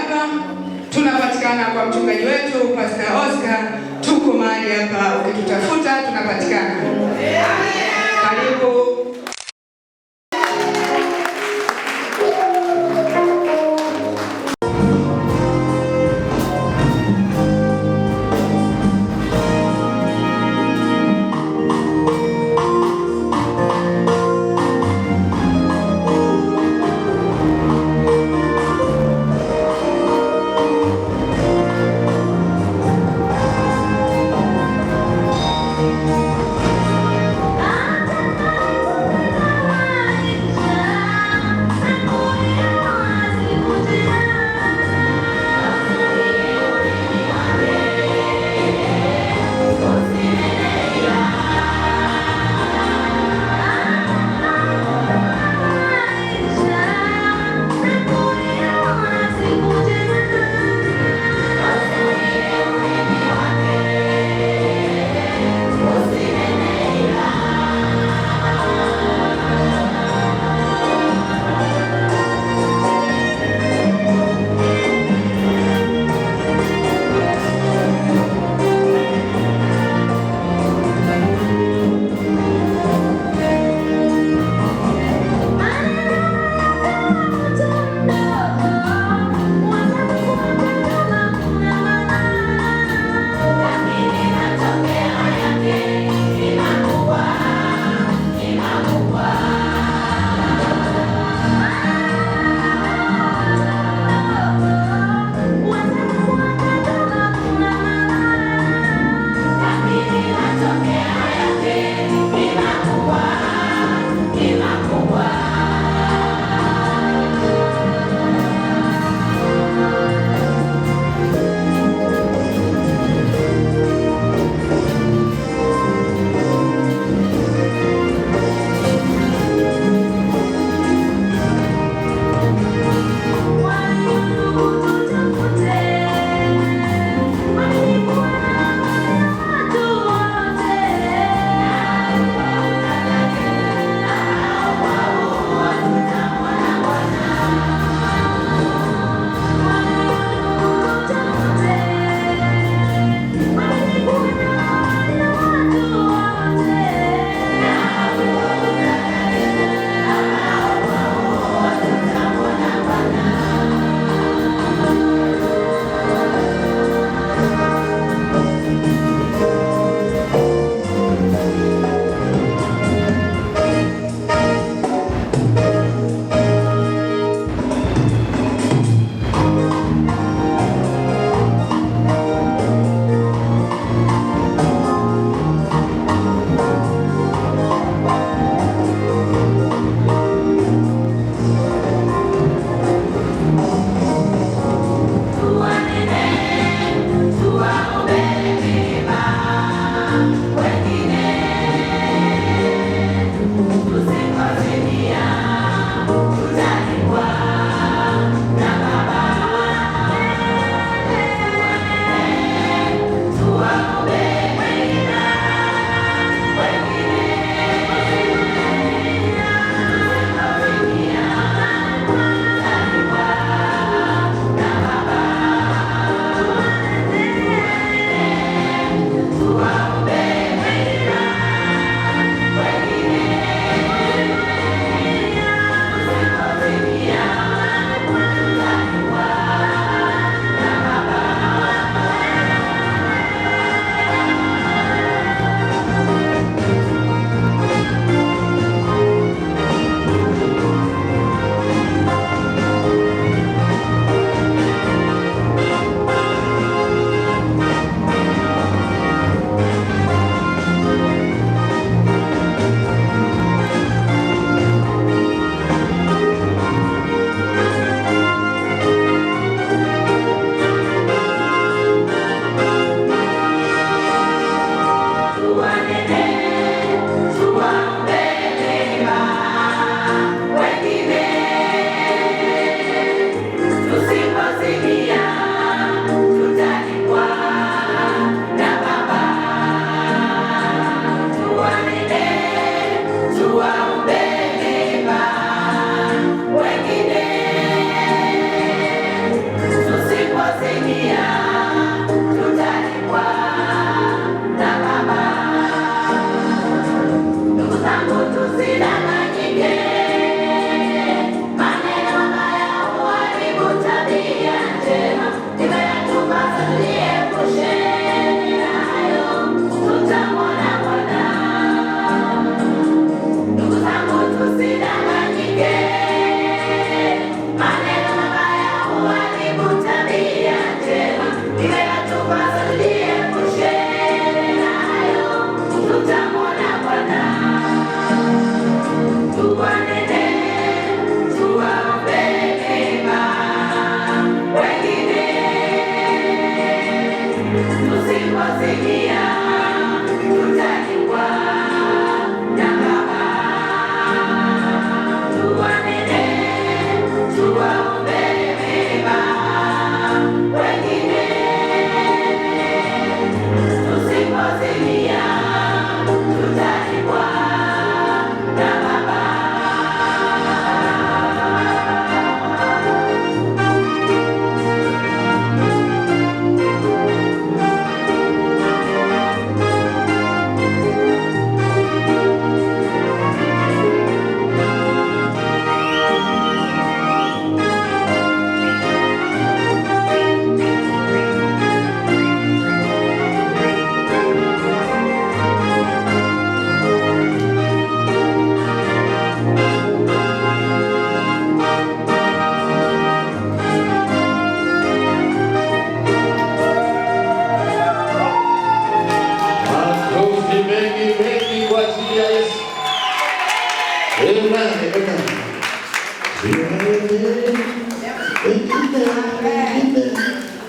hapa. Tunapatikana kwa mchungaji wetu Pastor Oscar. Tuko mahali hapa, ukitutafuta tunapatikana. Karibu.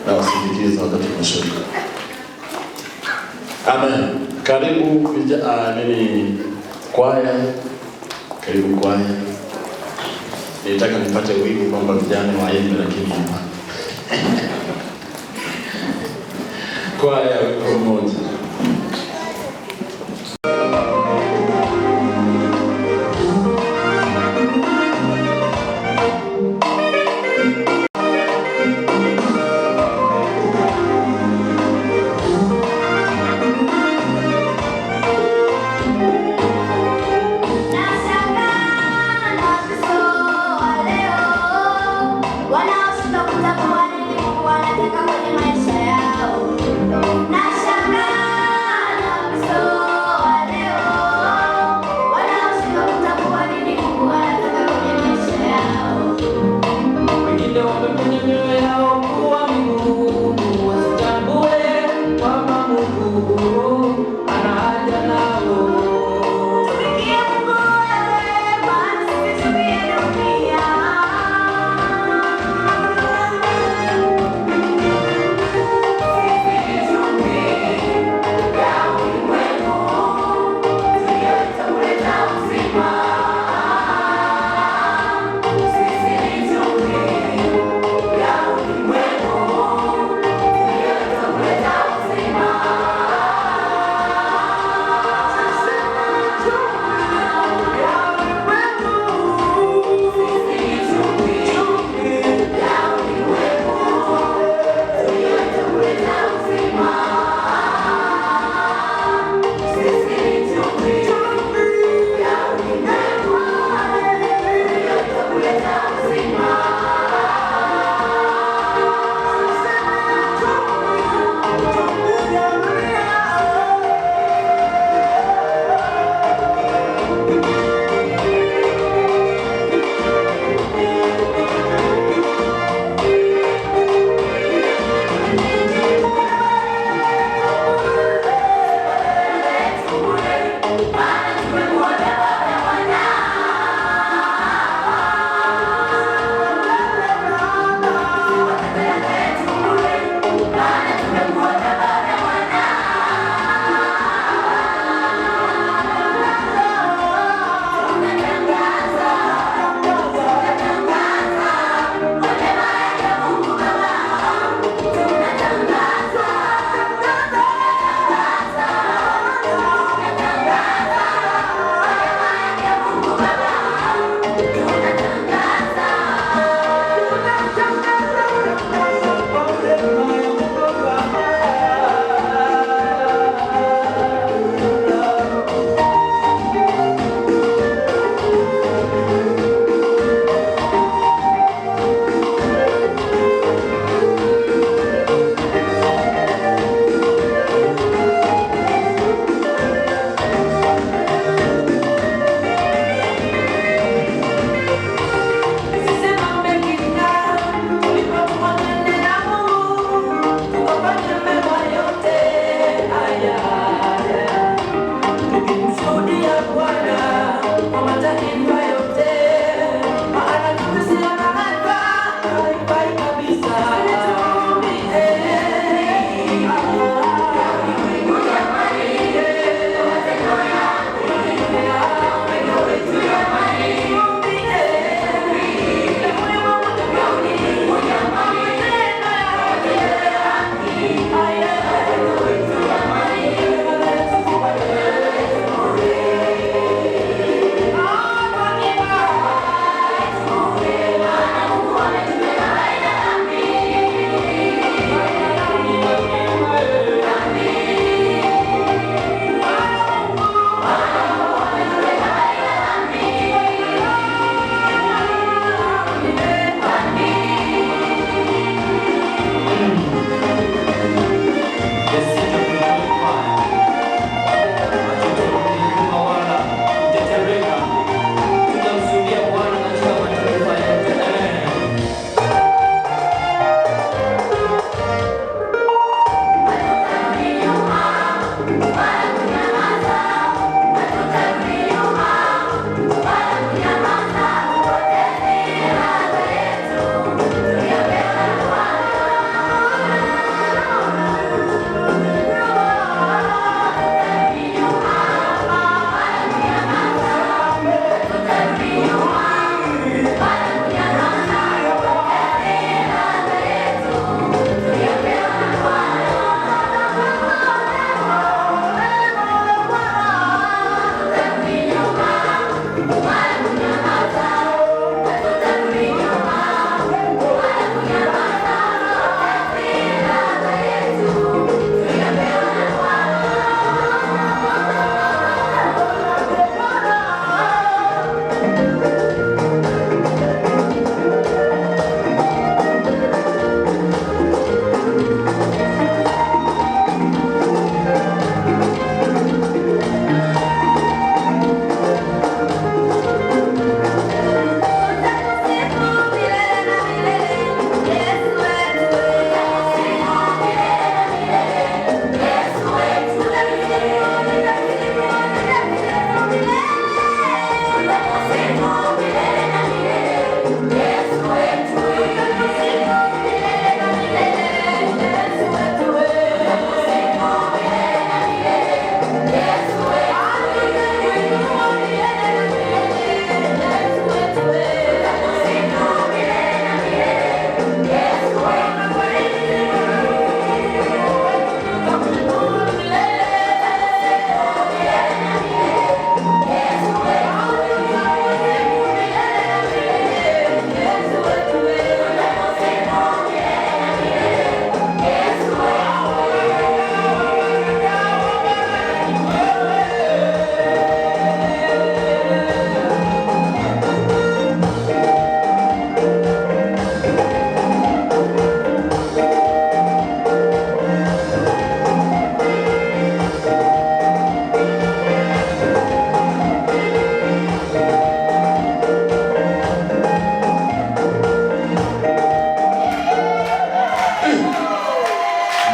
Nawasindikiza wakati tunashuka. Amen. Karibu kwaya. Karibu kwaya. Nitaka nipate wimbo kwamba vijana waimbe lakini kwaya wimbo mmoja. Wanataka kwenye maisha yao. Nashangaa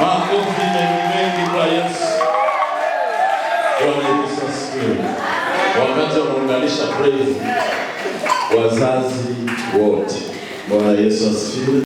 Makofi mengi kwa Yesu. Bwana Yesu asifiwe. Wakati wanaunganisha praise, wazazi wote. Bwana Yesu asifiwe.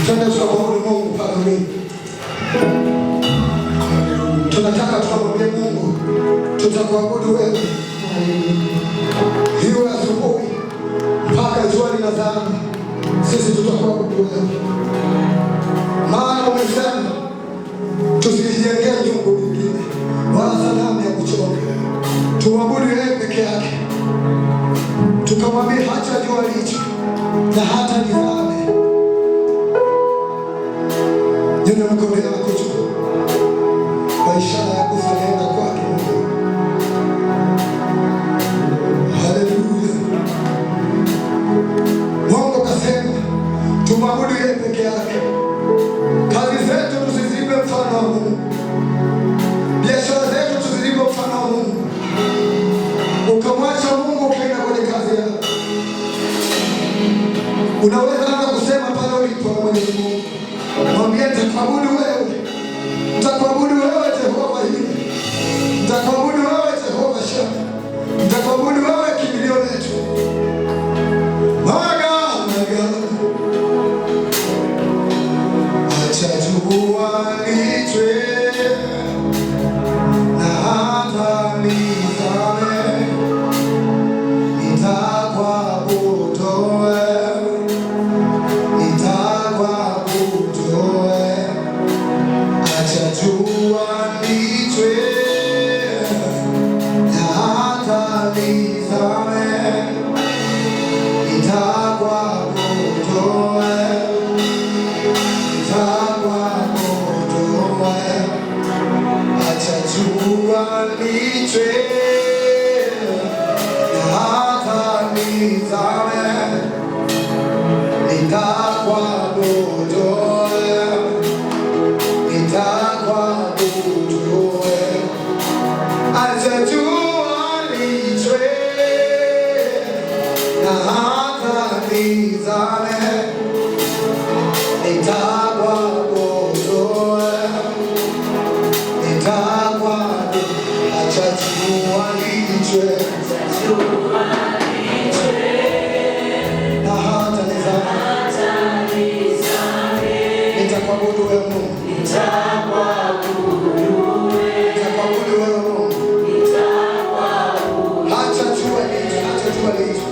Twende tukamwabudu Mungu pale ulipo. Tunataka tukamwambie Mungu, tutakuabudu wewe. Hiyo asubuhi mpaka jua linazama, sisi tutakuabudu wewe. Maana umesema tusijengee nyungu nyingine wala sanamu ya kuchonga. Tumwabudu yeye peke yake. Tukamwambia hata jua licho na hata lizame. Nyanyua mikono yako juu kwa ishara ya kuzaliana kwake Mungu. Haleluya. Mungu kasema tumwabudu yeye peke yake. Kazi zetu tusizibe mfano wa Mungu. Biashara zetu tusizibe mfano wa Mungu. Ukamwacha Mungu ukaenda kwenye kazi yako. Unaweza hata kusema pale ulipo Mwenyezi Mungu, mwambie nitakuabudu wewe. Nitakuabudu wewe Jehova hili. Nitakuabudu wewe Jehova Shammah. Nitakuabudu wewe kimbilio letu. Maga. Acha jua lichwe na hata lizame, nitakuabudu wewe, nitakuabudu wewe. Acha jua lichwe na hata lizame, nitakuabudu wewe. Acha jua lichwe na hata lizame, nitakuabudu wewe, nitakuabudu wewe. Acha jua lichwe na hata lizame, nitakuabudu wewe, nitakuabudu. Acha jua lichwe na hata lizame, nitakuabudu wewe Mungu, nitakuabudu wewe Mungu. Acha jua lichwe, acha jua lichwe.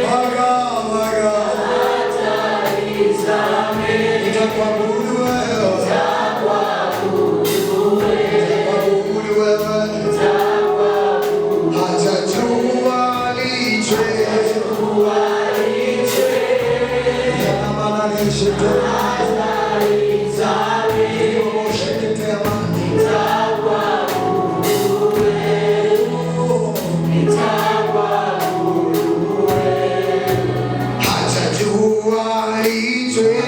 Maga. Nitakuabudu wewe. Acha jua lichwe. Yana maana nishite. Acha jua lichwe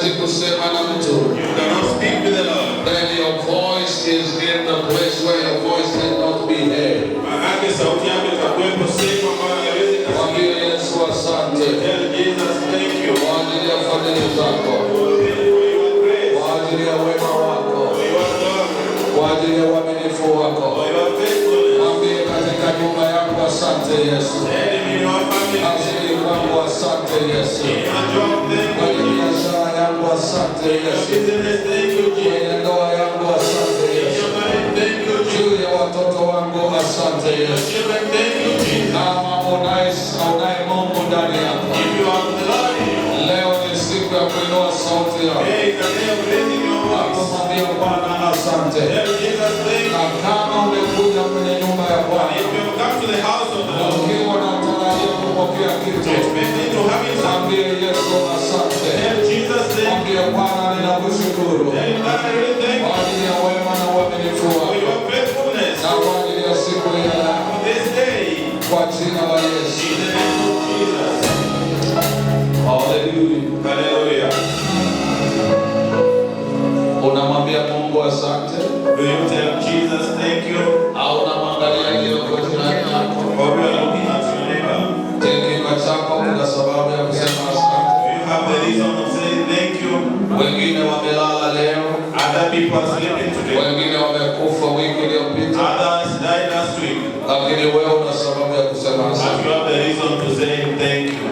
huwezi kusema na mtu. You cannot speak with the Lord. Then your voice is in the place where your voice cannot be heard. Maana sauti yako itakuwepo sehemu ambayo haiwezi kusikika. Mwambie Yesu asante. Tell Jesus thank you. Kwa ajili ya fadhili zako. Kwa ajili ya wema wako. Kwa ajili ya uaminifu wako. Mwambie katika nyumba yangu asante Yesu. Kazini kwangu asante Yesu. Kwenye biashara yangu asante Yesu. Kwenye ndoa yangu asante Yesu. Juu ya watoto wangu asante Yesu. Kama unaye Mungu ndani yako, leo ni siku ya kuinua sauti yako. Mwambie Bwana asante. Na kama umekuja kwenye nyumba ya Bwana ukiwa na tarajia kupokea kitu, mwambie Yesu asante. Mwambie Bwana ninakushukuru kwa ajili ya wema na uaminifu wako na kwa ajili ya siku ya leo, kwa jina la Yesu. Hallelujah. Unamwambia Mungu asante. Will you tell Jesus thank you? Au unamwangalia yeye kwa jirani yako? Or you are looking at your neighbor? Kinywa chako kuna sababu ya kusema asante. You have the reason of saying thank you. Wengine wamelala leo. Other people are sleeping today. Wengine wamekufa wiki iliyopita. Others died last week. Lakini wewe una sababu ya kusema But asante. you have the reason to say thank you.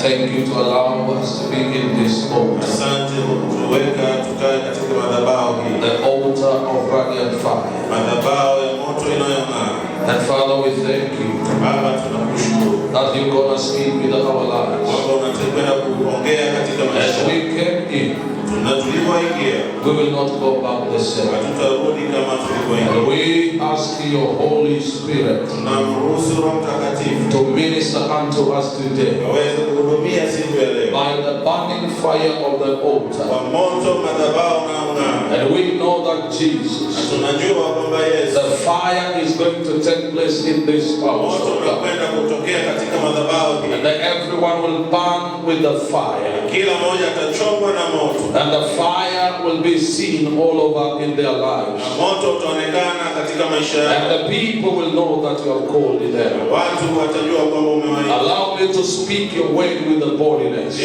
Thank you to allow us to be in this altar. The altar of radiant fire. And Father, we thank you that you're going to speak with our lives. As we came in, we will not go back the same. And we ask your Holy Spirit to minister unto us today by the burning fire of the altar. And we know that Jesus, the fire is going to take place in this house. And that everyone will burn with the fire. And the fire will be seen all over in their lives. And the people will know that you have called them. Allow me to speak your word with the bodiness.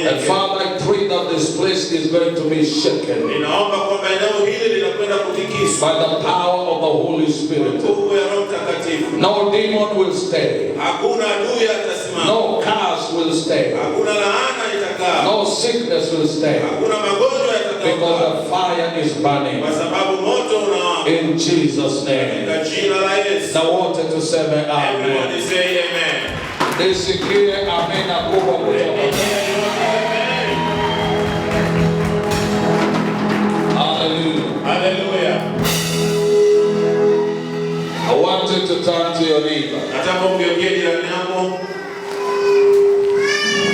And Father, I pray that this place is going to be shaken Ninaomba kwamba eneo hili linakwenda kutikiswa by the power of the Holy Spirit. nguvu ya Roho Mtakatifu. No demon will stay. Hakuna adui atasimama. No curse will stay. Hakuna laana itakaa. No sickness will stay. Hakuna magonjwa yatakaa. Because the fire is burning. Kwa sababu moto unawaka. In Jesus' name. Katika jina la Yesu. Now wanted to say amen. Everybody say amen. Nisikie amena kubwa kutoka. Hallelujah. Hallelujah. I want you to turn to your neighbor. Nataka umgeukie jirani yako.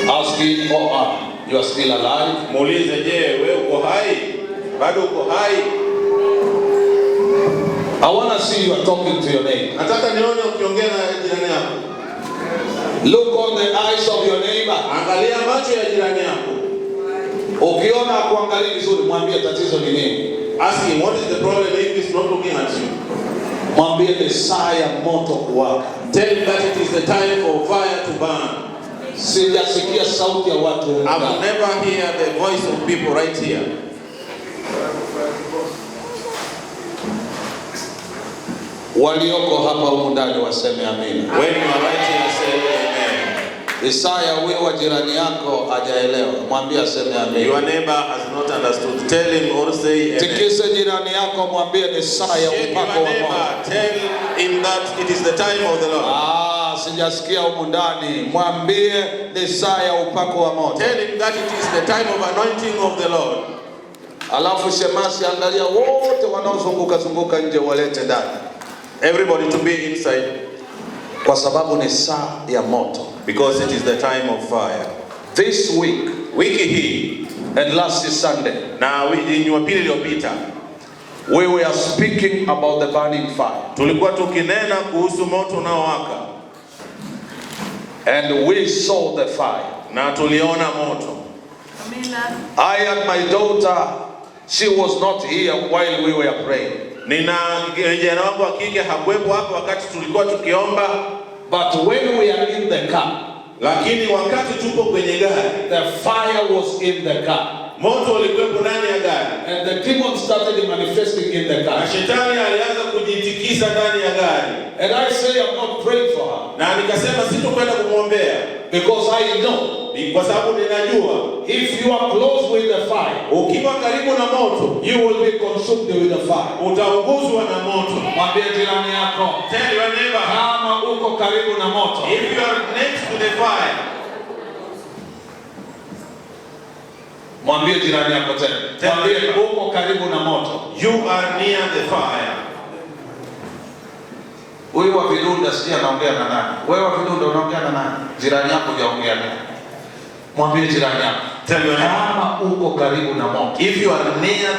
Ask him or her, you are still alive? Muulize, je, wewe uko hai? Bado uko hai? I want to see you are talking to your neighbor. Nataka nione ukiongea na jirani yako. Look on the eyes of your neighbor. Angalia macho ya jirani yako. Ukiona kuangalia vizuri, mwambie tatizo ni nini. Ask him, what is the problem if he's not looking at you? Mwambie ni saa ya moto kuwaka. Tell him that it is the time for fire to burn. Sijasikia sauti ya watu. I will never hear the voice of people right here. Walioko hapa humu ndani waseme amina. When you are right here, say amen. Isaya, wewe jirani yako hajaelewa. Mwambie aseme amina. Your neighbor has not understood. Tell him or say amen. Tikise jirani yako, mwambie ni saa ya Shake upako your wa neighbor. Mungu. Tell him that it is the time of the Lord. Sijasikia humu ndani. Mwambie ni saa ya upako wa moto. Tell him that it is the time of anointing of the Lord. Alafu shemasi, angalia wote wanaozunguka nje walete ndani. Everybody to be inside. Kwa sababu ni saa ya moto. Because it is the time of fire. This week, Wiki hii and last Sunday, na Jumapili iliyopita we were speaking about the burning fire. tulikuwa tukinena kuhusu moto unaowaka. And we saw the fire. Na tuliona moto. I and my daughter, she was not here while we were praying. Nina kijana wangu wa kike hakuwepo hapo wakati tulikuwa tukiomba. But when we are in the car, Lakini wakati tupo kwenye gari, the fire was in the car. moto ulikuwepo ndani ya gari. And the demon started manifesting in the Na car. shetani alianza kujitikisa ndani ya gari. And I say I'm not praying for her. Na nikasema sitokwenda kumwombea. Because I know Ni kwa sababu ninajua if you are close with the fire, ukiwa karibu na moto, you will be consumed with the fire. utaunguzwa na moto. Mwambie jirani yako, Tell your neighbor, kama uko karibu na moto, if you are next to the fire, mwambie jirani yako tena, mwambie uko karibu na moto. you are near the fire. Wewe wa vidunda sija naongea na nani? Wewe wa vidunda unaongea na nani? Jirani yako hajaongea naye. Mwambie jirani yako, Tell your neighbor, kama uko karibu na moto, if you are near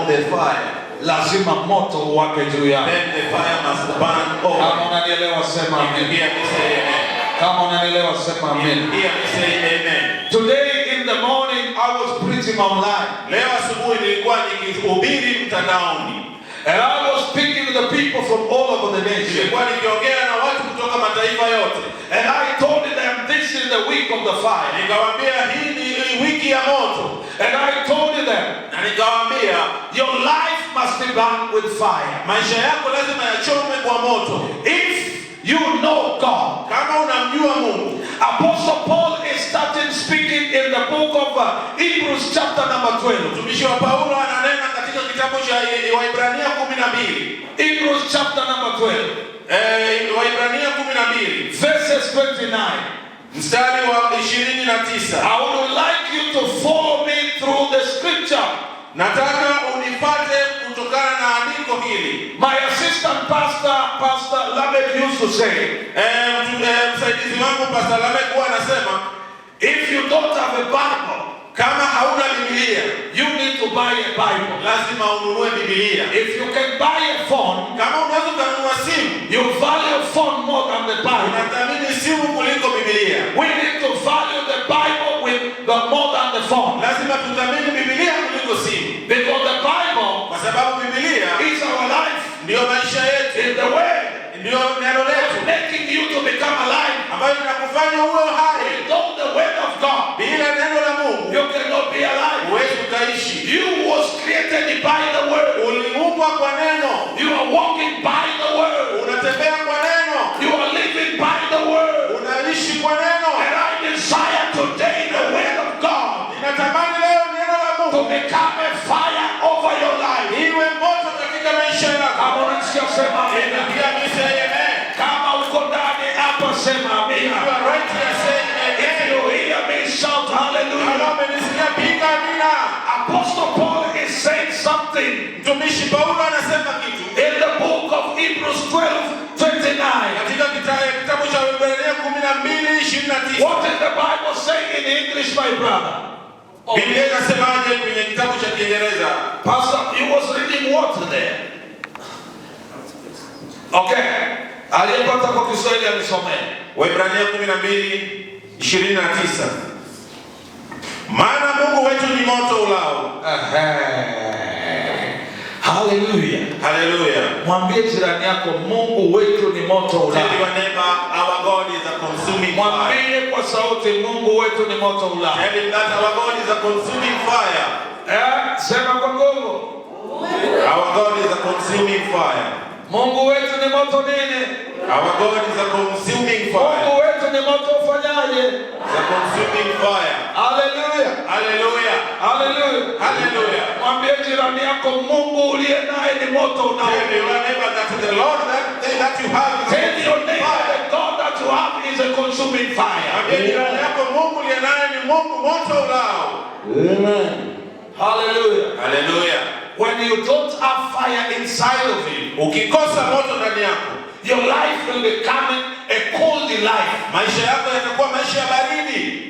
the fire, lazima moto uwake juu yako. then the fire must burn over. Kama unanielewa sema If you amen. hear me say amen. Kama unanielewa sema If amen. you hear me say amen. Today in the morning I was preaching online. Leo asubuhi nilikuwa nikihubiri mtandaoni. And I was speaking to the people from all over the nation. Nilikuwa nikiongea na watu kutoka mataifa yote. And I told them this is the week of the fire. Nikawaambia hii ni wiki ya moto. And I told them Na nikawaambia your life must be burned with fire. maisha yako lazima yachomwe kwa moto. If you know God. Kama unamjua Mungu. Apostle Paul is starting speaking in the book of Hebrews chapter number 12. Mtumishi wa Paulo ananena katika kitabu cha Waibrania 12. Hebrews chapter number 12. Waibrania 12. Verses 29. Mstari wa 29. I would like you to follow me through the scripture. Nataka unipate kutokana na andiko hili. My assistant pastor Lamek used to say, Msaidizi wangu Pastor Lamek huwa anasema, if you don't have a Bible, kama hauna Biblia, you need to buy a Bible. lazima ununue Biblia. If you can buy a phone, Kama unaweza kununua simu, you value phone more than the Bible. unathamini simu kuliko Biblia. We need to value the Bible with the more than the phone. Lazima tuthamini Biblia kuliko simu. Because the Bible Kwa sababu Biblia is our life. ndio maisha yetu, Is the word ndio neno letu making you to become alive. ambayo linakufanya uwe hai. Without the word of God, Bila neno la Mungu you cannot be alive. become a fire over your life. iwe moto katika maisha yako. Kama unasikia sema amina. Pia mimi say amen. Kama uko ndani hapa sema amina. You are right here saying amen. If you hear me shout hallelujah. Kama umenisikia piga amina. Apostle Paul is saying something. Mtumishi Paulo anasema kitu. In the book of Hebrews 12:29. Katika kitabu cha Waebrania 12:29. What is the Bible saying in English, my brother? Biblia inasemaje kwenye kitabu cha Kiingereza? Pastor, you was reading what there? Okay. Aliyepata kwa Kiswahili alisomea. Waebrania 12:29. Maana Mungu wetu ni moto ulao. Hallelujah. Hallelujah. Mwambie jirani yako Mungu wetu ni moto ulao. Tell your neighbor our God is a consuming fire. Mwambie kwa sauti Mungu wetu ni moto ulao. Tell him that our God is a consuming fire. Sema kwa nguvu. Our God is a consuming fire. Mungu wetu ni moto nini? Our God is a consuming fire. Mungu wetu ni moto ufanyaje? It's a consuming fire. Hallelujah. Hallelujah. Hallelujah. Hallelujah. Mwambie jirani yako Mungu uliye naye ni moto unao. Tell your neighbor that the Lord that you have is Tell your neighbor the God that you have is a consuming fire. Mwambie jirani yako Mungu uliye naye ni Mungu moto ulao. Amen. Hallelujah. Hallelujah. When you don't have fire inside of you, ukikosa moto ndani yako, your life will become a cold life. Maisha yako yatakuwa maisha ya baridi.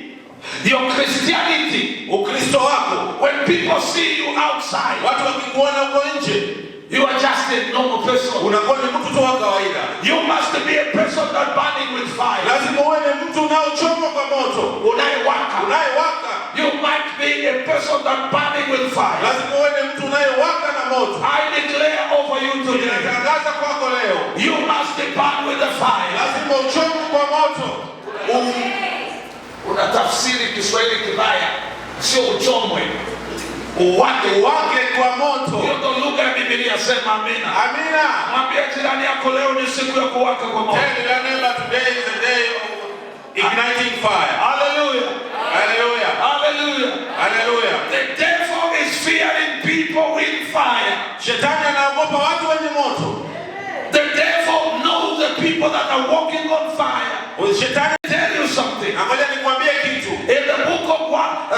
Your Christianity, Ukristo wako, when people see you outside, watu wakikuona huko nje, you are just a normal person. unakuwa ni mtu tu wa kawaida. You must be a person that burning with fire. Lazima uwe ni mtu unaochomwa kwa moto, Unayewaka. You might be a person that burning with fire. Lazima uwe ni mtu unayewaka na moto. I declare over you today. Ninatangaza kwako leo, You must be burned with the fire. lazima uchomwe kwa moto. Unatafsiri Kiswahili kibaya, sio uchomwe. Uwake kwa moto. Hiyo ndo lugha ya Biblia, sema amina. Amina. Mwambie jirani yako leo ni siku ya kuwaka kwa moto. Tell your neighbor today is the day of igniting fire. Hallelujah. Hallelujah. Hallelujah. Hallelujah. The devil is fearing people with fire. Shetani anaogopa watu wenye moto. The devil knows the people that are walking on fire. Shetani, Tell you something. ngoja nikwambie kitu. In the book of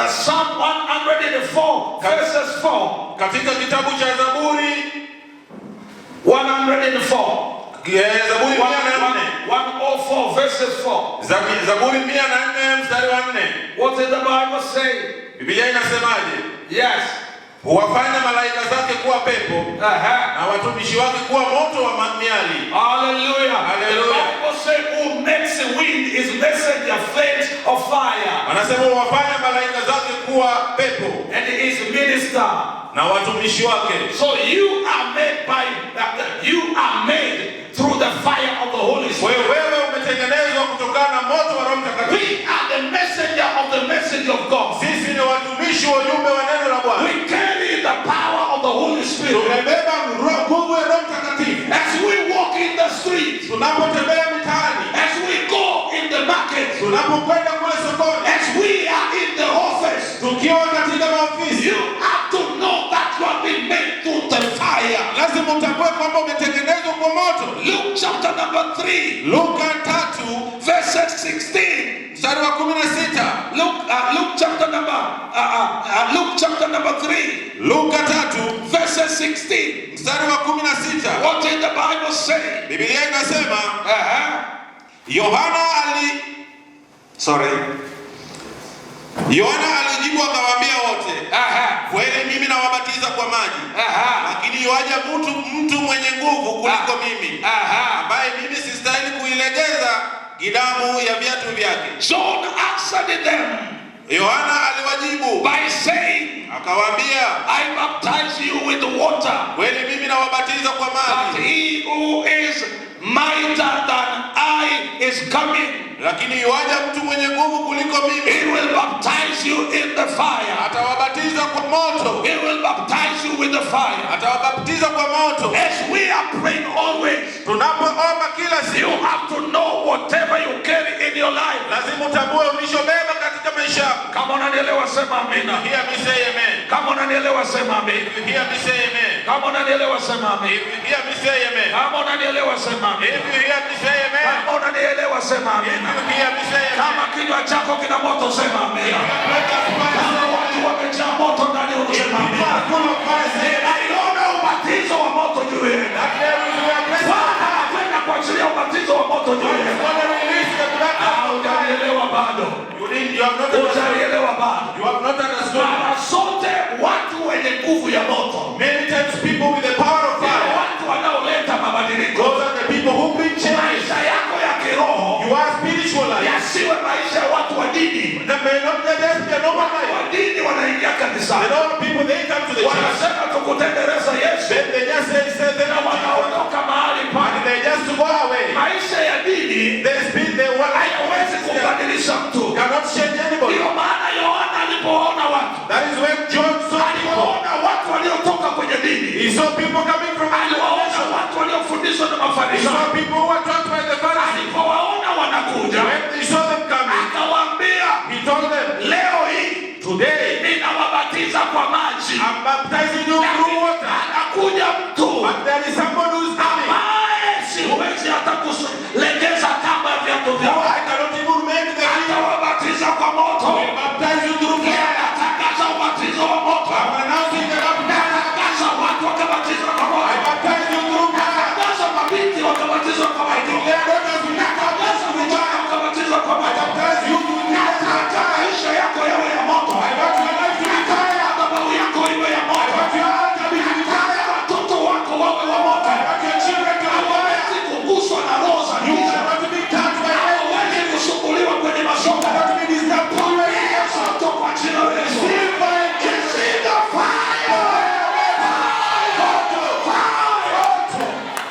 Psalm 104 verses 4. Katika kitabu cha Zaburi 104. Zaburi 104. 104 verses 4. Zaburi 104 mstari wa 4. What did the Bible say? Biblia inasemaje? Yes. Huwafanya malaika zake kuwa pepo na watumishi wake kuwa moto wa miali. Hallelujah. Hallelujah. The Bible says who makes the wind is messenger flames of fire. Anasema huwafanya malaika zake kuwa pepo And his minister. na watumishi wake. So you are made through the fire of the Holy Spirit. Wewe umetengenezwa kutokana na moto wa Roho Mtakatifu. We are the messenger of the message of God. Sisi ni watumishi wa ujumbe wa neno la Bwana. We carry the power of the Holy Spirit. Tumebeba nguvu ya Roho Mtakatifu. As we walk in the streets, Tunapotembea mitaani, as we go in the market, tunapokwenda kule sokoni, as we are in the office, tukiwa katika maofisi, you have to know that you have been made through the fire. lazima utambue kwamba umetengenezwa kwa moto. Luke chapter number 3, Luka 3 verses 16. mstari wa 16. Luke chapter number 3. Luka 3 verses 16. mstari wa 16. What did the Bible say? Biblia inasema Yohana alijibu akawaambia wote, kweli mimi nawabatiza kwa maji, lakini yuaja mtu mwenye nguvu kuliko mimi, ambaye mimi sistahili kuilegeza gidamu ya viatu vyake. John answered them. Yohana aliwajibu By saying, akawaambia, I baptize you with water, kweli mimi nawabatiza kwa but maji, he who is mightier than I is coming. lakini yuaja mtu mwenye nguvu kuliko mimi, He will baptize you in the fire. atawabatiza kwa moto. He will baptize you with the fire. Atawabatiza kwa moto. As we are praying always, Tunapoomba kila you siku, have to know whatever you carry in your life. lazima utambue ulishobeba katika maisha yako. Kama unanielewa sema amina. Hear me say amen. Kama unanielewa sema amina. Hear me say amen. Kama unanielewa sema amina. Hear me say amen. Kama unanielewa sema amina. If you hear me say amen. Kama unanielewa sema amina. Hear me say amen. Kama kinywa chako kina moto sema amina. Kama watu wamejaa moto ndani unasema amina. Ninaona ubatizo wa moto juu yenu. Bwana anakwenda kuachilia ubatizo wa moto juu yenu. Hujanielewa bado. Hujanielewa bado. You have not understood. Mara sote watu wenye nguvu ya moto. Many times people with the power of fire. Watu wanaoleta mabadiliko. Those are the people who bring change. Maisha yako ya kiroho. You are spiritual life. Yasiwe maisha ya watu wa dini. They may not be the normal Watu wa life. dini wanaingia kanisani. The normal people, they come to the church. Wanasema tukutendereza Yesu. Then they just say they Na wanaondoka mahali and pale. they just go away. Maisha ya dini They speak the word. hayawezi kubadilisha mtu. Cannot change anybody. Ndio maana Yohana alipoona watu. That is when John saw people. Alipoona watu waliotoka kwenye dini. He saw people coming from Aliwaona watu waliofundishwa na He Mafarisayo. saw people who were taught by the Pharisees. Alipowaona wanakuja, When he saw them coming, akawaambia, he told them, leo hii today ninawabatiza kwa maji. I'm baptizing you through water. Anakuja mtu But there is someone who is coming. ambaye siwezi hata kulegeza kamba ya viatu Who vyao. I cannot even make the ring. Atawabatiza kwa moto. He baptize you through fire. Atangaza ubatizo wa moto. I'm announcing the baptism. Atangaza watu wakabatizwa kwa I moto. baptize you through fire. Atangaza mabinti wakabatizwa kwa I moto. declare daughters will not Atangaza vijana wakabatizwa kwa I moto. baptize you through fire. Nataka maisha yako yawe ya moto. I want your life to be fire. Madhabahu yako iwe ya I moto. want your heart to be fire. Watoto wako wawe wa moto. I want your children to be fire. Hawawezi kuguswa na roho za You giza. cannot be touched by Hawawezi kusumbuliwa kwenye masomo. cannot be disturbed. Yesu atoka jina la Yesu. Receive fire. Receive the fire.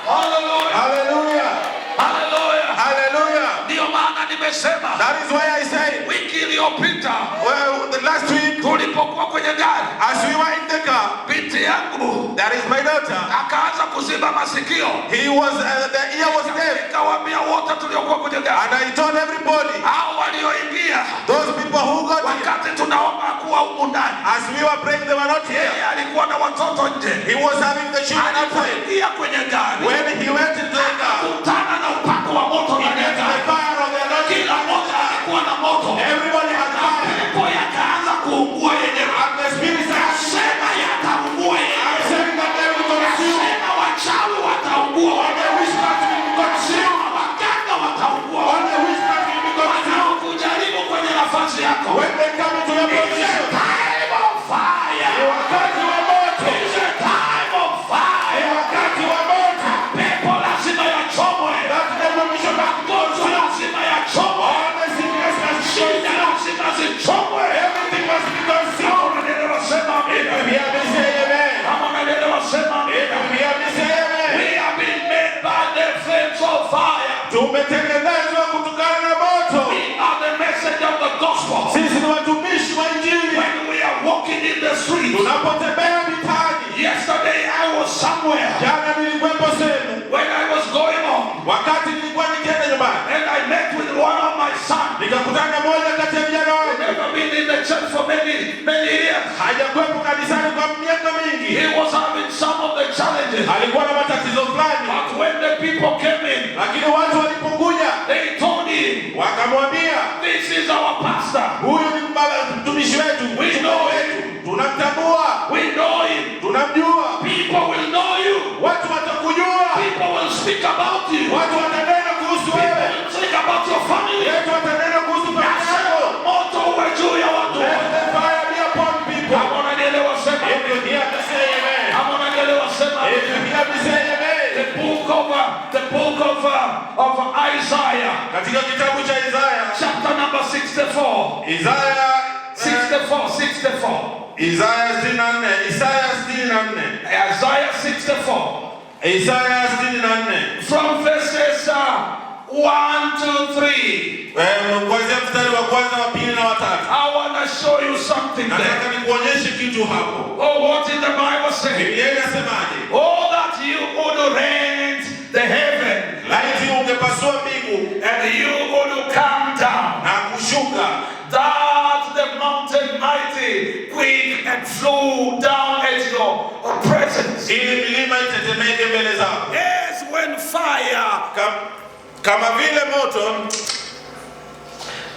Hallelujah. Hallelujah. Hallelujah. Hallelujah. Ndio maana nimesema That is why I say, wiki iliyopita well, the last week, tulipokuwa kwenye gari, as we were in the car, binti yangu that is my daughter. akaanza kuziba masikio. He was, the ear was deaf. Nikawaambia wote tuliokuwa kwenye gari, And I told everybody, hao walioingia those people who got here, wakati tunaomba kuwa humu ndani, as we were praying, they were not here. yeye alikuwa na watoto nje. He was having the children outside. Alipoingia kwenye gari, When he went into the car, kutana na upako wa moto he ndani ya met the gari. fire of the Kila anointing. mmoja alikuwa na moto. Everybody had fire. Pepo yakaanza kuungua yenyewe. And the spirits are Sema yataungua yenyewe. saying that they will consume. Sema wachawi wataungua All the witchcraft will be consumed. Sema waganga wataungua. All the witchcraft will be consumed. Wanaokujaribu kwenye nafasi yako. When they come into your It's a position, time of fire. ni wakati wa moto. It's a time of Ni fire. wakati wa moto. Pepo lazima yachomwe. That devil we should have Magonjwa lazima yachomwe. all the sickness must be Shida consumed. lazima zichomwe. Everything must be consumed. Kama unanielewa sema If you amina. hear me say amen. Kama unanielewa sema If amina. you hear me say amen. We have been made by the flames of fire. Tumetengenezwa kutokana na moto. We are the message of the gospel. Sisi ni watumishi wa Injili. When we are walking in the street. Tunapotembea mitaani. Yesterday I was somewhere. Jana nilikuwepo sehemu. When I was going home. Wakati nilikuwa nikienda nyumbani. And I met with one of my sons. Nikakutana moja kati ya vijana wangu. Never been in the church for many years. Hajakuwepo kanisani kwa miaka mingi. He was having some of the challenges. Alikuwa na matatizo fulani. But when the people came in. Lakini watu walipokuja. They told him. Wakamwambia. This is our pastor. Huyu ni mtumishi wetu. We know him. Tunamtambua. We know him. Tunamjua. People will know you. Watu watakujua. People will speak about you. Watu watanena kuhusu People wewe. will speak about your family. Watu watanena kuhusu familia yako. Moto uwe juu ya watu. Let the fire be upon people. Kama unanielewa sema. If you hear me say amen. Kama unanielewa sema. If you hear me say amen. The book of Isaiah. Katika kitabu cha Isaya. Chapter number 64. Isaya 64. Isaya 64. Isaya 64. Isaiah 64. Isaya 64. From verses 1 to 3. Kuanzia mstari wa kwanza, wa pili na wa tatu. I want to show you something there. Nataka nikuonyeshe kitu hapo. Oh, what did the Bible say? Biblia inasemaje? Oh, that you would rend the heaven. Laiti ungepasua mbingu And you would come down. na kushuka. That mighty, quick, and flow down at your presence. ili milima itetemeke mbele zako. Yes, when fire, Kama vile moto,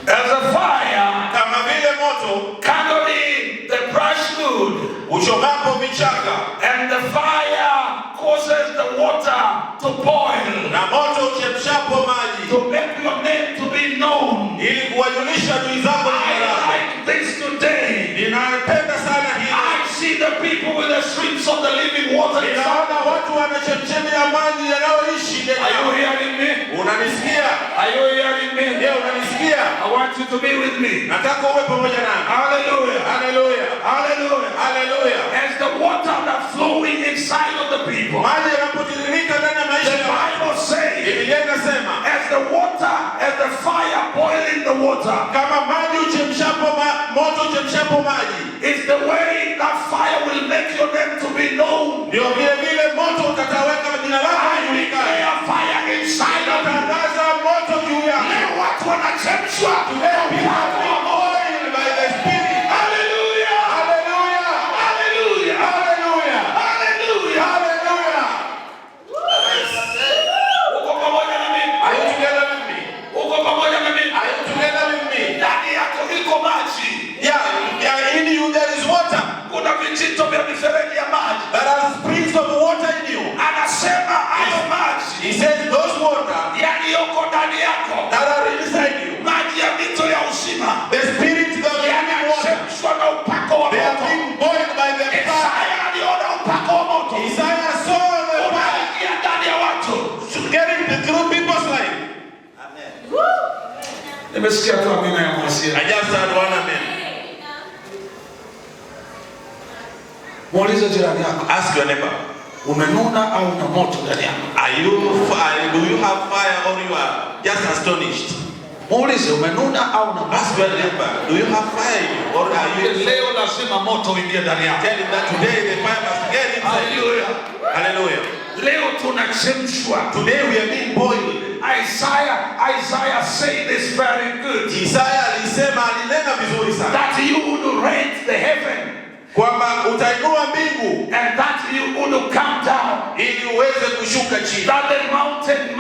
as a fire, kama vile moto kindling the brushwood, uchomapo vichaka, and the fire causes the water to boil, na moto uchemshapo maji, to make your name to be known. ili kuwajulisha adui zako jina I lako. like this today. Ninapenda sana hili. I see the people with the streams of the living water. Ninaona watu wana chemchemi ya maji yanayoishi ndani Are you yao. hearing me? Unanisikia? Are you hearing me? Je, unanisikia? I want you to be with me. Nataka uwe pamoja nami. Hallelujah. Haleluya. Hallelujah. Haleluya. As the water that flowing inside of the people, Maji yanapotiririka ndani ya maisha the ya watu. Bible says, Biblia inasema as the water, as the fire boiling the water, kama maji uchemshapo moto uchemshapo maji, is the way that fire will make your name to be known. ndio vile vile moto utataweka jina lako I lijulikane. declare fire inside of you. Tangaza moto juu yako. Leo watu wanachemshwa. Today people are being oiled by the Spirit. Hallelujah. Hallelujah. Hallelujah. Hallelujah. Hallelujah. Hallelujah. Uko pamoja na mimi? Are you together with me? Uko pamoja na mimi? Are you together with me? Ndani yako iko maji. Yeah, in you there is water. Kuna vijito vya mifereji ya maji. There are springs of water in you. Anasema hayo maji He says those water yaliyoko ndani yako, that are inside you, maji ya mito ya uzima, the spirit of the living water, yanachemshwa na upako wa they are moto. being boiled by the fire. Isaya aliona upako wa moto Isaiah saw the fire unaingia ndani ya watu. getting through people's life. Nimesikia tu amina ya mwasia. I just heard one amen. Muulize jirani yako, Ask your neighbor, umenuna au una moto ndani yako? do you have fire or you are just astonished? Muulize, umenuna au una moto? Ask your neighbor, do you have fire in you or are you? Leo lazima moto uingie ndani yako. Tell him that today the fire must get inside you. Hallelujah. Hallelujah. Leo tunachemshwa. Today we are being boiled. Isaiah said this very good. Isaiah alisema, alinena vizuri sana That you would rent the heaven, kwamba utainua mbingu and that you would come down, ili uweze kushuka chini, that the mountain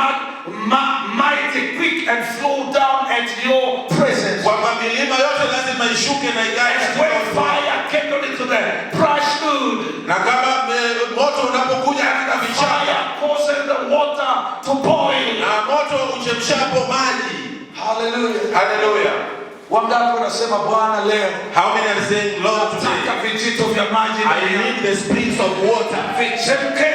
mighty quick and flow down at your presence. kwamba milima yote lazima ishuke na ikae And katika when uwepo wako. fire came into the brushwood, Na kama moto unapokuja katika vichaka fire causes the water to boil. na moto uchemshapo maji. Hallelujah. Hallelujah. Wangapi wanasema Bwana leo How many are saying, Lord, today nataka vijito vya maji I ndani yangu. need the springs of water. Vichemke.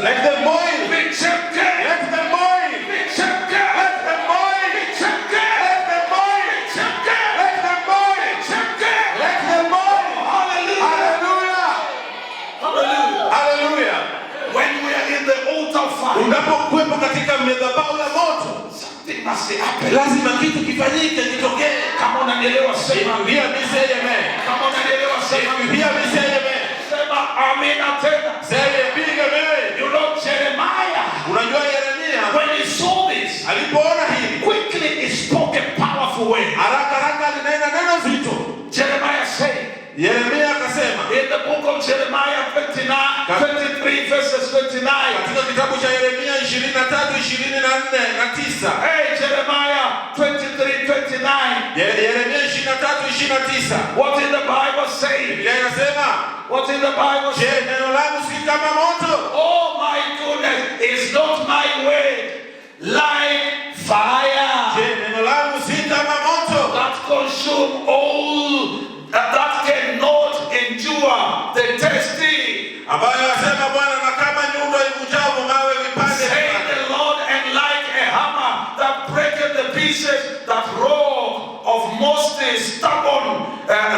Let them boil. Vichemke. Let them boil. Vichemke. Let them boil. Vichemke. Let them boil. Vichemke. Let them boil. Vichemke. Let them boil. Hallelujah. Hallelujah. Hallelujah. Hallelujah. When we are in the altar fire, Unapokuwepo katika madhabahu ya moto, something must happen. lazima kitu kifanyike, kitokee. Kama unanielewa If sema. you hear me, say amen. Kama unanielewa If sema. you hear me, say amen. Sema amina tena. Say a big amen. You know Jeremiah, Unajua Yeremia when he saw this, alipoona hili, quickly he spoke a powerful word. haraka haraka alinena neno zito. Jeremiah said, Yeremia akasema in the book of Jeremiah 23 verses 29. katika kitabu cha Yeremia 23:24 na 9. Hey, Jeremiah 23:29. Yeremia 23:29. What did the Bible say? Biblia inasema, What did the Bible je, say? neno langu si kama moto? Oh my goodness, is not my word like fire Je, neno langu si kama moto that consume all, that cannot endure the testing? ambayo yasema Bwana, na kama nyundo ivunjavyo mawe vipande Say vipande. the Lord, and like a hammer that breaketh the pieces, that rock of most stubborn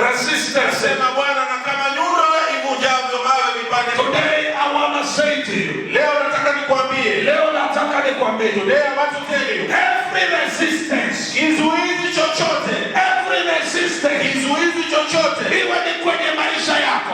resistance. Sema Bwana, na kama nyundo ivunjavyo mawe vipande vipande. Today I want to say to you, Leo nataka nikwambie, leo nataka nikwambie, today I want to tell you, every resistance, kizuizi chochote, every resistance, kizuizi chochote, iwe ni kwenye maisha yako,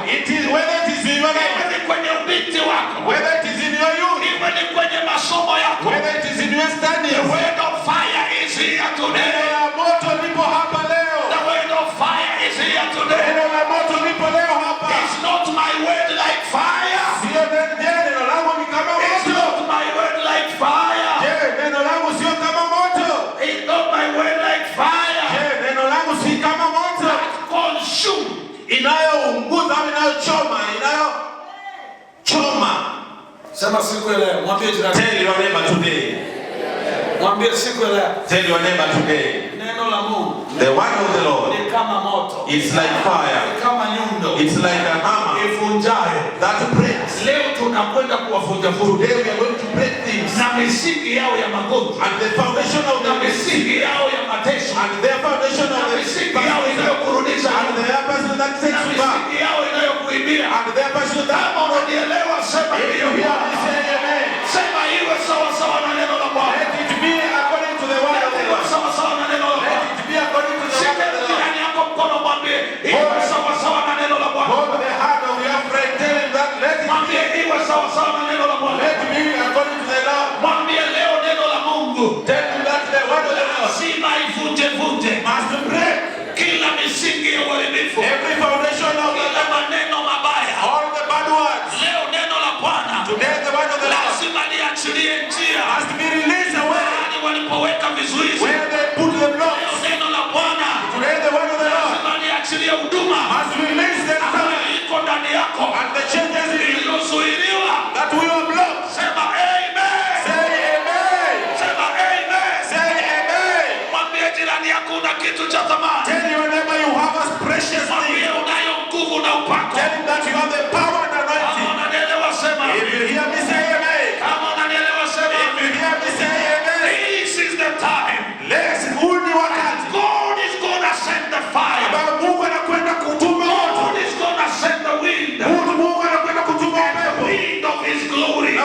whether it is in your iwe life, ni kwenye ubinti wako, whether it is in your youth, iwe ni kwenye masomo yako, whether it is in your studies, the word of fire is here neno today. la moto lipo hapa leo. The word of fire is here today. today. Neno la moto lipo leo hapa. It's not my word like fire. Sio neno langu ni kama It's moto. not my word like fire. Je, neno langu sio kama moto? It's not my word like fire. Je, neno langu si kama moto? Consume. Inayounguza au inayochoma, Sema siku ya leo, mwambie jirani. Tell your neighbor today. Mwambie siku ya leo. Tell your neighbor today. Neno la Mungu. The word of the Lord. Ni kama moto. It's like fire. Ni kama nyundo. It's like a hammer. Ivunjayo. That breaks. Leo tunakwenda kuwavunja vunja. Today we are going to break things. Na misingi yao ya magonjwa. And the foundation of the misingi yao ya mateso. And their foundation of the misingi yao inayokurudisha. And their person that takes you back. Misingi yao inayokuibia. And their person that unanielewa sema hiyo. Sema iwe sawa sawa na neno la Bwana. Let it be according to the word of the Lord. Sawa sawa na neno la Bwana. Let it be according to the word of the Lord. Jirani yako mkono mwambie iwe sawa sawa na neno la Bwana. Hold the hand of your friend, tell him that let it mwambie iwe sawa sawa na neno la Bwana. Let it be according to the Lord. Mwambie leo neno la Mungu. Tell him that the word of the Lord lazima ivunje vunje. Must break kila misingi ya uharibifu. Every foundation of the maneno mabaya. All the bad words. Leo neno la Bwana. Today the word of the Lord lazima liachilie njia. Must be released away. Walipoweka vizuizi. Where they put the blocks. Neno la Bwana. Today the word of the Lord lazima liachilie huduma. Must release the power. Iko ndani yako. And the changes iliyozuiliwa. That we are blocked. Sema amen. Say amen. Sema amen. Say amen. Mwambie jirani yako una kitu cha thamani. Tell your neighbor you have a precious thing. Mwambie unayo nguvu na upako. Tell him that you have the power and anointing. Kama unanielewa sema. If you hear me say amen. Kama unanielewa sema. If you hear me say amen. This is the time. Huu ni wakati. God is gonna send the fire. Mungu anakwenda kutuma moto. God is gonna send the wind. Mungu anakwenda kutuma upepo. Wind of his glory. Na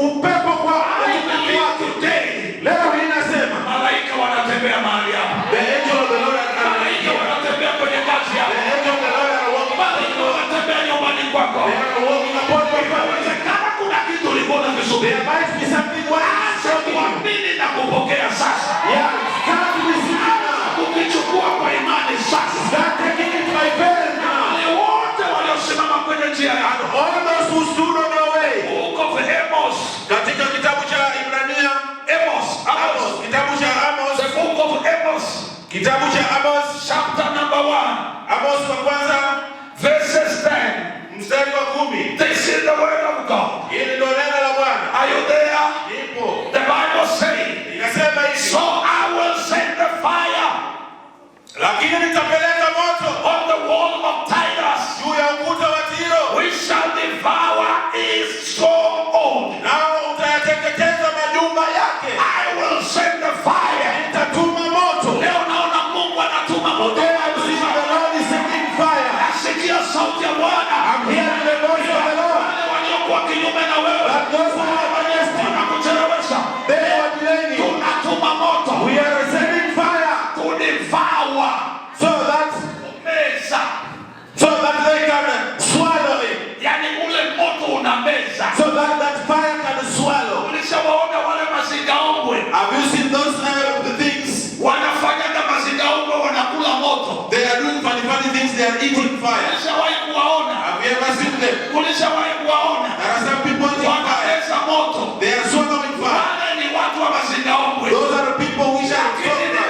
upepo kwa utukufu wake. Today. Leo inasema malaika wanatembea mahali hapa. The angel of the Lord malaika wanatembea kwenye kazi yako. The angel of the Lord walking. Malaika wanatembea nyumbani kwako. They are walking upon your property. Kama kuna kitu ulikuwa unakisubiri. There might be something kuamini na kupokea sasa. Yeah, start receiving now. Ukichukua kwa imani sasa. Start taking it by faith now. Wale wote waliosimama kwenye njia yako. And all those who stood on your way. Book of Amos. Katika kitabu cha Ibrania. Amos. Kitabu cha Amos. The book of Amos. Kitabu cha Amos. Chapter number 1. Amos wa kwanza. Verses 10. Mstari wa 10. This is the word of God. Hili ndio neno la Bwana. Are you there? Nipo. The Bible says. Inasema hivi. So I will send the fire. Lakini nitapeleka moto on the wall of Tyrus. Juu ya ukuta wa Tiro. We shall devour his stronghold. Nao utayateketeza majumba yake. I will send the fire. Nitatuma moto. Leo naona Mungu anatuma moto. The Lord is sending fire. Nasikia sauti ya Bwana. I'm hearing the voice of the Lord. Wale waliokuwa kinyume na wewe. But those who are against you, wanakuchelewesha. they are delaying. Tunatuma moto. We are sending fire. To devour. So that they can swallow it. Yani ule moto unameza. So that fire can swallow. Ulishawaona wale mazingaombwe? Have you seen those things? Wanafanya mazingaombwe wanakula moto. They are doing funny things. They are eating fire. Ulishawahi kuwaona? Have you ever seen them? Ulishawahi kuwaona? There are some people eating fire. Wanameza moto. They are swallowing fire. Wale ni watu wa mazingaombwe. Those are the people we shall swallow.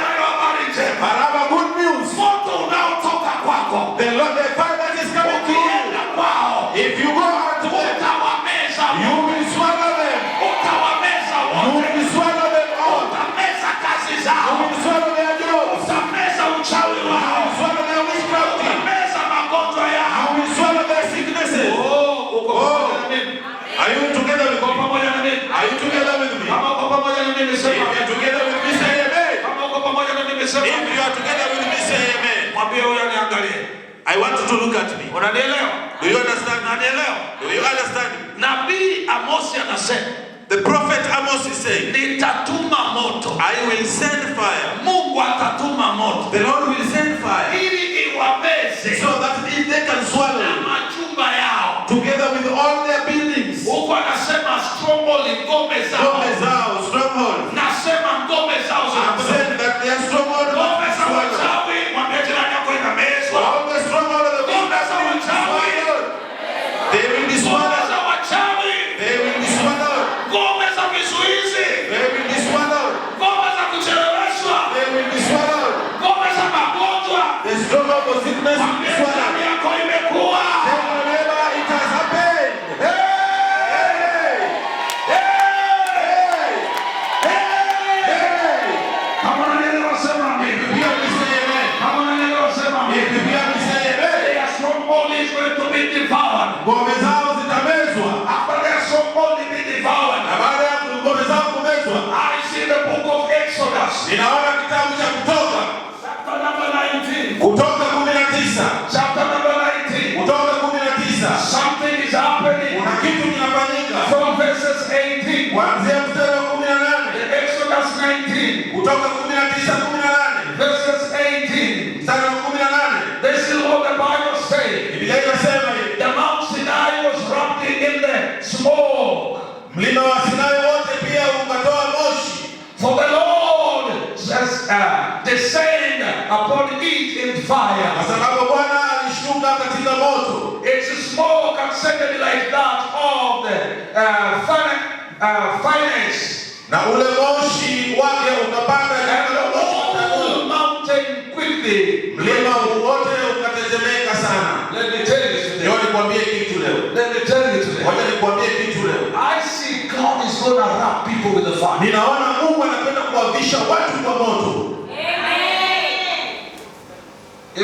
But I have a good news. Moto unaotoka kwako. The Lord, the fire that is coming to you. If you go out to them, you will swallow them. You will swallow them all. You will swallow their jobs. You will swallow their witchcraft. You will swallow their sicknesses. Are you together with me? Are you together with me? If you are together with me, say amen. If you are together with me, say amen. I want you to look at me. Do you understand? Do you understand? Nabii Amosi anasema, The prophet Amos is saying, nitatuma moto. I will send fire. Mungu atatuma moto. The Lord will send fire. Ili iwameze. So that if they can swallow Na majumba yao. together with all their buildings. Huko anasema stronghold ngome zao. Ngome zao, stronghold. Nasema ngome zao I'm saying that their stronghold ngome must za swallow. wachawi, mwambie jirani yako inamezwa. All the stronghold Ninaona kitabu cha Kutoka. Chapter number 19. Kutoka 19. Chapter number 19. Kutoka 19. Something is happening. Kuna kitu kinafanyika. From verses 18. Kuanzia mstari wa 18. Exodus 19. Kutoka 19:18. Verses 18. Mstari wa 18. This is what the Bible says. Biblia inasema hivi. The Mount Sinai was wrapped in the smoke. Mlima wa Sinai wote pia ukatoa moshi. For the Lord says, descend upon it in fire. Kwa sababu Bwana alishuka katika moto. Its smoke ascended like that of the furnace. Na ule moshi wake ukapanda And katika the whole mountain quickly. mlima wote ukatetemeka sana. Let me tell you today. Leo nikwambie kitu leo. Let me tell you today. Wacha nikwambie kitu leo. I see God is going to wrap people with the fire. Ninaona Mungu anapenda kuwavisha watu kwa moto. Do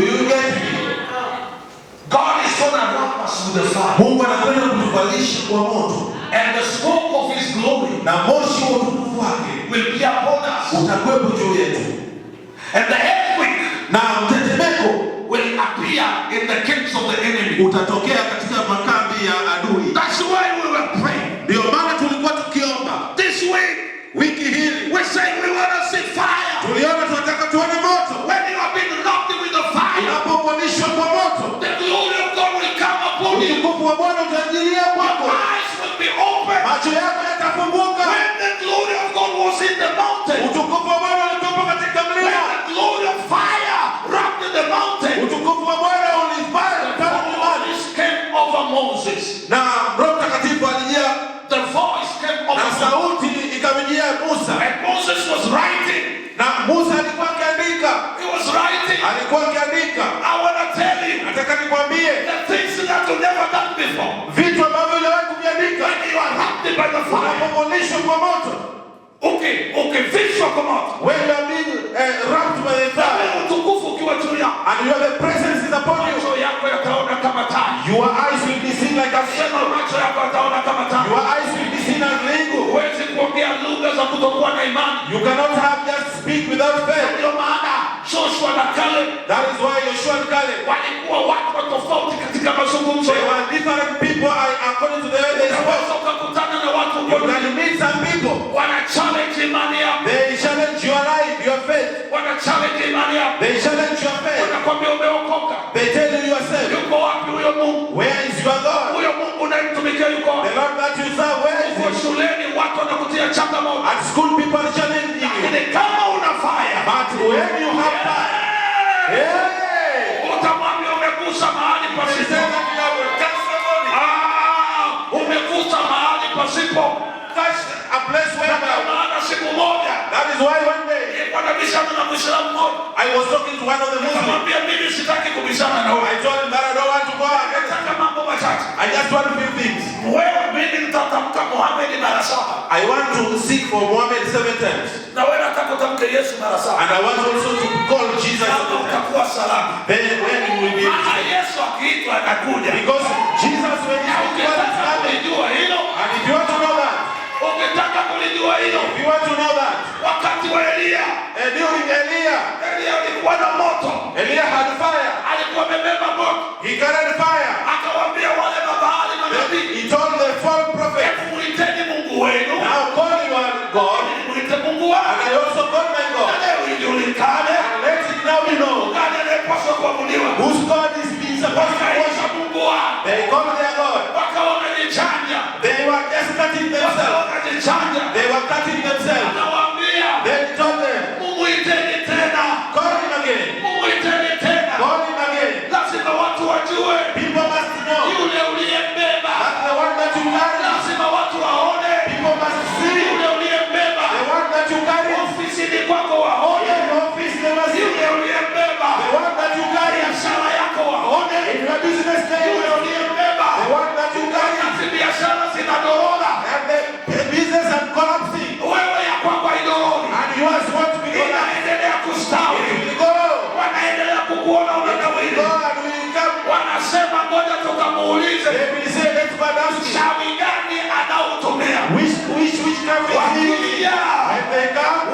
you get me? God is going to wrap us with the fire. Mungu anapenda kutuvalisha kwa moto. And the smoke of His glory Na moshi wa utukufu wake will be upon us. utakuwepo juu yetu. And the earthquake Na mtetemeko will appear in the camps of the enemy. utatokea katika makambi ya adui. That's why we were praying. Ndio maana tulikuwa tukiomba. This week, Wiki hili we're saying we want to see fire. tuliona tunataka tuone moto. When you have been wrapped with the fire, Unapopandishwa kwa moto, the glory of God will come upon you. utukufu wa Bwana utajilia Your kwako. eyes will be open. Macho yako yatafunguka. When the glory of God was in the mountain, Utukufu wa Bwana ulikuwa katika when mlima. the glory of fire wrapped in the mountain, Utukufu wa Bwana ulipaa pale mlimani. voice came over Moses. Na Roho Mtakatifu alijia The voice came over na Moses. sauti ikamjia Musa. And Moses was writing. Na Musa alikuwa akiandika. He was writing. Alikuwa akiandika. I want to tell you Nataka nikwambie the things that you never done before. vitu ambavyo uliwahi kuviandika. When you are wrapped by the fire. Unapopandishwa kwa moto. Okay, visual come out. When you are being wrapped by the fire. Na utukufu ukiwa juu yako. And you have the presence is upon you. Macho yako yataona kama taa. Your eyes will be seen like a Sema macho yako yataona kama taa. Your eyes will be seen as lingo. Huwezi kuongea lugha za kutokuwa na imani. You cannot have just speak without faith. Ndio maana Joshua na Caleb That is why Joshua and Caleb, walikuwa watu wa tofauti katika mazungumzo they yao. were different people according to the way they spoke. Unaweza ukakutana na watu You can meet some people. wana challenge imani yako. They challenge your life, your faith. Wana challenge imani yako. They challenge your faith. Wanakwambia umeokoka. They tell you yourself, Yuko wapi huyo Mungu? where is your God? Huyo Mungu unayemtumikia yuko The wapi? Lord that you serve, where is Uko he? shuleni watu wanakutia changamoto. At school people are challenging you. Lakini kama una fire, But when you have fire, hey! utamwambia umegusa mahali They pasipo. say that you have touched somebody. Umegusa mahali pasipo. Touch a place where Ndio maana siku moja that is why one day nilikuwa nabishana na Muislamu mmoja. I was talking to one of the Muslims. Nikamwambia mimi sitaki kubishana na wewe. I told him that I don't want to go against. Nataka mambo machache. I just want a few things. Wewe mimi nitatamka Muhammad mara 7. I want to seek for Muhammad 7 times. Na wewe nataka utamke Yesu mara 7. And I want also to call Jesus 7 times. Utakuwa salama. Then when you will be Maana Yesu akiitwa anakuja. because Jesus when he Ukitaka was kulijua hilo, and if you want to know that, ukitaka kulijua hilo, if you want to know that, wakati wa Elia during Eliah alikuwa na moto. Eliah had fire. Alikuwa amebeba moto. He carried fire. Akawaambia wale mabahali Then manabii, he told the false prophet, hebu muiteni Mungu wenu. now call your God, Muite Mungu wako. and I also call my Na God. leo ijulikane And let it now be known gani anayepaswa kuabudiwa. whose God is being supposed to Wakaisha worship. Mungu wao. They called their God. Wakawa wanajichanja. They were just cutting themselves. Wakawa wanajichanja. They were cutting themselves. Anawaambia, Then he told them, muiteni tena. call him again. Muiteni tena. Call him again. Lazima watu wajue People must know yule uliyembeba. that the one that you carry. Lazima watu waone People must see yule uliyembeba. the one that you carry. Ofisini kwako waone In your office, they must see yule uliyembeba. the one that you carry. Biashara yako waone In your business, they yule will. uliyembeba. The one that you carry. Wakati biashara zinadorora, And the business and collapsing. wewe ya kwako haidorori. And yours want to be collapsed. Inaendelea kustawi. It will go. Wanaendelea kukuona It will unanawiri. go and will come. Wanasema ngoja tukamuulize They will say, let's go and ask him. shawi gani anautumia. Which come with you? Wakija When they come,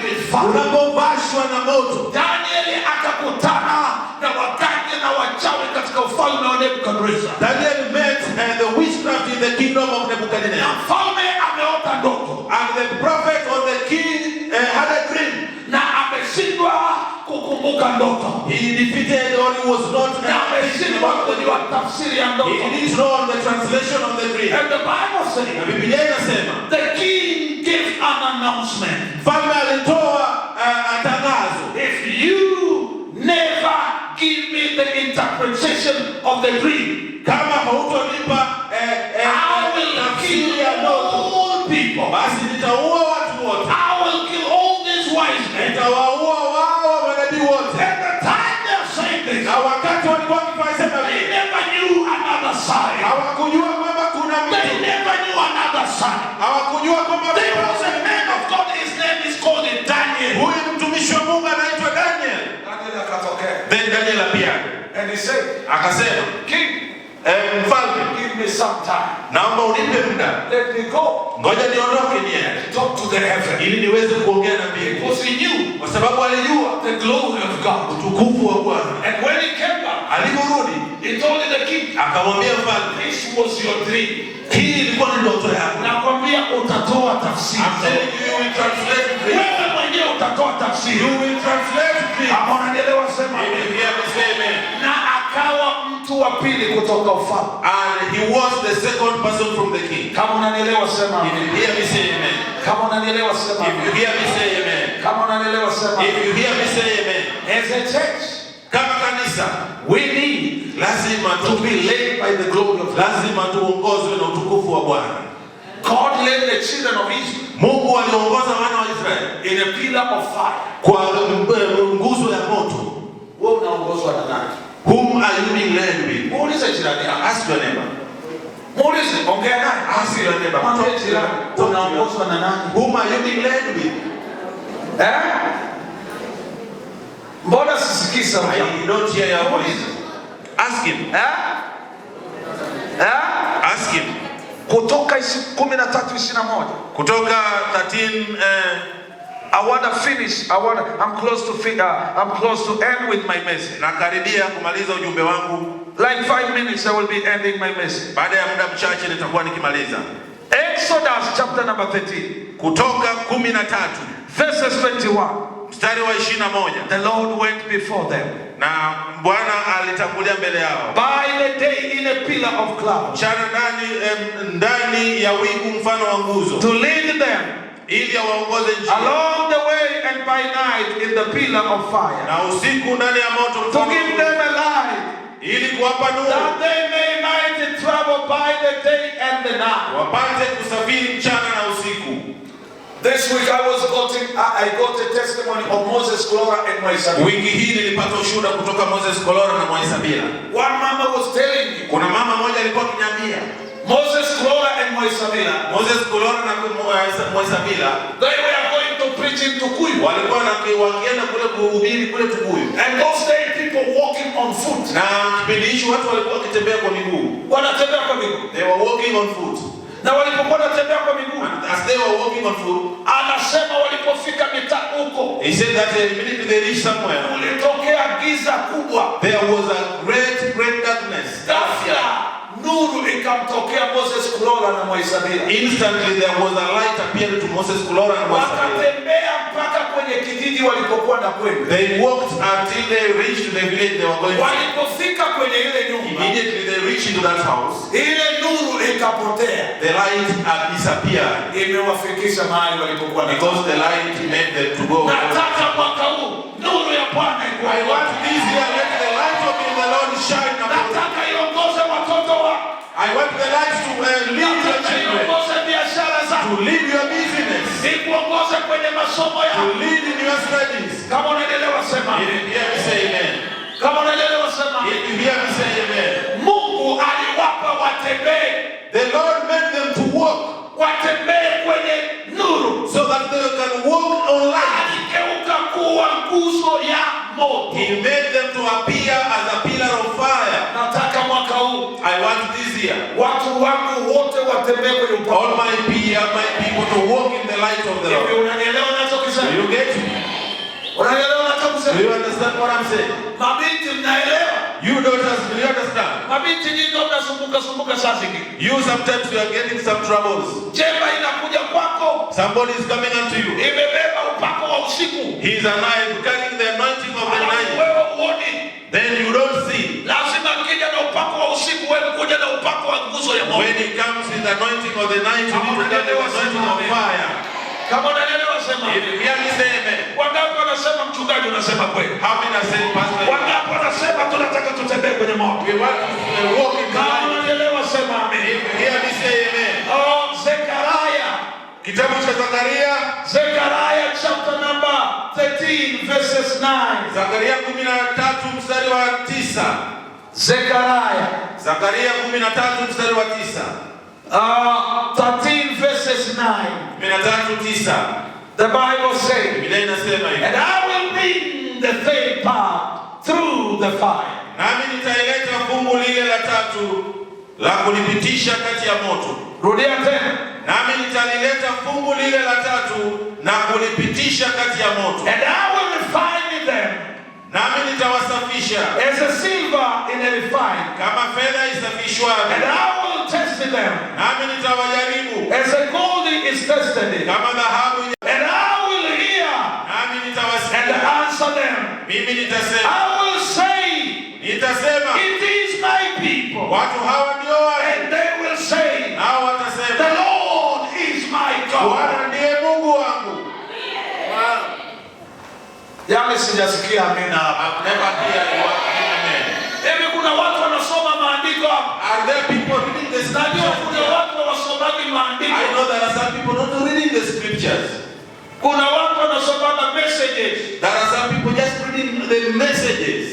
with fire. unapopashwa na moto. Danieli akakutana na waganga na wachawi katika ufalme wa Nebukadneza. Daniel met the witchcraft in the kingdom of Na Nebuchadnezzar. mfalme ameota ndoto. And the prophet or the king had a dream. Na ameshindwa kukumbuka ndoto. He defeated or he was not. Na ameshindwa kujua tafsiri ya ndoto. He didn't know the translation of the dream. And the Bible Na says Biblia inasema the king gave an announcement. mfalme alitoa tangazo. If you never give me the interpretation of the dream, Kama hautonipa I will kill all people. basi nitaua watu wote. I will kill all these wise men. Nitawaua wao manabii wote. At the time they are saying this, Na wakati walikuwa wakisema they hivi, never knew another side. hawakujua kwamba kuna They mtu. never knew another side. Hawakujua kwamba There was a man of God, his name is called Daniel. huyu mtumishi wa Mungu anaitwa Daniel. Daniel akatokea. Then Daniel pia And he said, akasema, King, mfalme, give me some time. naomba unipe muda. Let me go. Ngoja niondoke niende Talk to the heaven. ili niweze kuongea na mbingu. Because he knew Kwa sababu alijua the glory of God. utukufu wa Bwana. And when he came back, Aliporudi he told the king, akamwambia mfalme, this was your dream. hii ilikuwa ni ndoto yako. Nakwambia utatoa tafsiri. I'm telling you, you will translate it. Wewe mwenyewe utatoa tafsiri. You will translate it. Kama unanielewa sema. If you hear me say amen. Na akawa mtu wa pili kutoka ufalme. And he was the second person from the king. Kama unanielewa sema. If you hear me say amen. Kama unanielewa sema. If you hear me say amen. Kama unanielewa sema. If you hear me say amen. As a church, Kama kanisa, we need lazima to be led by the glory of God. lazima tuongozwe na utukufu wa Bwana. God led the children of Israel Mungu aliongoza wana wa Israeli in a pillar of fire. kwa nguzo ya moto. Wewe unaongozwa na nani? Whom are you being led with? Muulize jirani yako. Ask your neighbor. Muulize, ongea naye. Ask your neighbor. Mwambie jirani, unaongozwa na nani? Whom are you being led with? Mbona sisikii sauti yako? I don't hear your voice. Ask him. Ask him. Kutoka 13:21. Kutoka 13 I want to finish. I'm close to end with my message. nakaribia kumaliza ujumbe wangu. Like 5 minutes I will be ending my message. Baada ya muda mchache nitakuwa nikimaliza. Exodus chapter number 13. Kutoka 13 Verses 21. mstari wa 21. The Lord went before them Na Bwana alitangulia mbele yao by the day in a pillar of cloud mchana ndani ya wingu mfano wa nguzo, to lead them ili awaongoze njia, along the way and by night in the pillar of fire, na usiku ndani ya moto to mfano wa give nguzo, them a light, ili kuwapa nuru, that they may might travel by the day and the night. wapate kusafiri mchana na usiku. This week I got a testimony of Moses Clora and Moisabila. Wiki hii nilipata ushuhuda kutoka Moses Kolora na Moisabila. One mama was telling me, Kuna mama moja alikuwa akiniambia Moses Clora and Moisabila, Moses Kolora na Moisabila they were going to preach in Tukuyu. walikuwa wakienda kule kuhubiri kule Tukuyu, And those days people walking on foot. na kipindi hicho watu walikuwa wakitembea kwa miguu. Wanatembea kwa miguu. They were walking on foot. Na walipokuwa wanatembea kwa miguu, And as they were walking on foot, anasema walipofika mitaa huko, he said that immediately they reached somewhere, kulitokea giza kubwa. there was a great darkness. Ghafla nuru ikamtokea Moses Clora na Moisabila. Instantly there was a light appeared to Moses Kolora and Moisabila. Wakatembea mpaka kwenye kijiji walipokuwa na kwenda. They walked until they reached the village they were going to. Walipofika kwenye ile nyumba, Immediately they reached into that house. ile nuru ikapotea. The light had disappeared Imewafikisha mahali walipokuwa na because the light made them to go. Nataka mwaka huu nuru ya Bwana I ikuwe. want this year let the light of the Lord shine upon you. Nataka iongoze watoto wako. I want the light to lead your Nataka children, iongoze biashara to zako. lead your business, Ikuongoze kwenye masomo to yako. lead in your studies. Kama unaelewa sema. If you hear me say amen. Kama unaelewa sema. If you hear me say amen. Mungu aliwapa watembee. The Lord made them to walk Watembee kwenye nuru. so that they can walk on light. Aligeuka kuwa nguzo ya moto. He made them to appear as a pillar of fire. Nataka mwaka huu I want this year watu wangu wote watembee kwenye upako. all my people to walk in the light of the Hivi Lord. unanielewa ninachokisema? Do you You get me? Unaelewa nataka Do you understand what I'm saying? Mabinti mnaelewa? You daughters, do you understand? Mabinti nyinyi ndio mnasumbuka sasa hivi. You sometimes you are getting some troubles. Jema inakuja kwako. Somebody is coming unto you. Imebeba upako wa usiku. He is alive, carrying the anointing of the night. Wewe uone. Then you don't see. Lazima kija na upako wa usiku, wewe kuja na upako wa nguzo ya moto. When he comes with the anointing of the night, you need to get the anointing of fire. Kama unaelewa sema. If you hear me say amen. Wangapi wanasema mchungaji unasema kweli? How many are saying pastor? Wangapi wanasema tunataka tutembee kwenye moto? We want to walk in the Kama light. unaelewa sema amen. If you hear me say amen. Oh, Zekaria. Kitabu cha Zakaria. Zechariah chapter number 13 verses 9. Zakaria 13 mstari wa 9. Zechariah. Zakaria 13 mstari wa 9. 13 verses 9. 13:9. The Bible says, Biblia inasema hivi. and I will bring the third part through the fire. Nami nitaileta fungu lile la tatu la kulipitisha kati ya moto. Rudia tena. Nami nitalileta fungu lile la tatu na kulipitisha kati ya moto. And I will refine them Nami nitawasafisha as a silver in a refine. kama fedha And isafishwavyo. I will test them Nami nitawajaribu as a gold is tested. kama dhahabu. And I will hear Nami and nitawasikia. answer them. Mimi nitasema. I will say, Nitasema it is my people. watu hawa ndio wale. And they will say, Nao the watasema Lord is my God. Bwana ndiye Mungu wangu. Yale sijasikia amina hapa. I've never heard what amen. Hivi kuna watu wanasoma maandiko hapa. Are there people reading the Najua kuna scriptures? watu wasomaji maandiko. I know there are some people not reading the scriptures. Kuna watu wanasoma messages There are some people just reading the messages.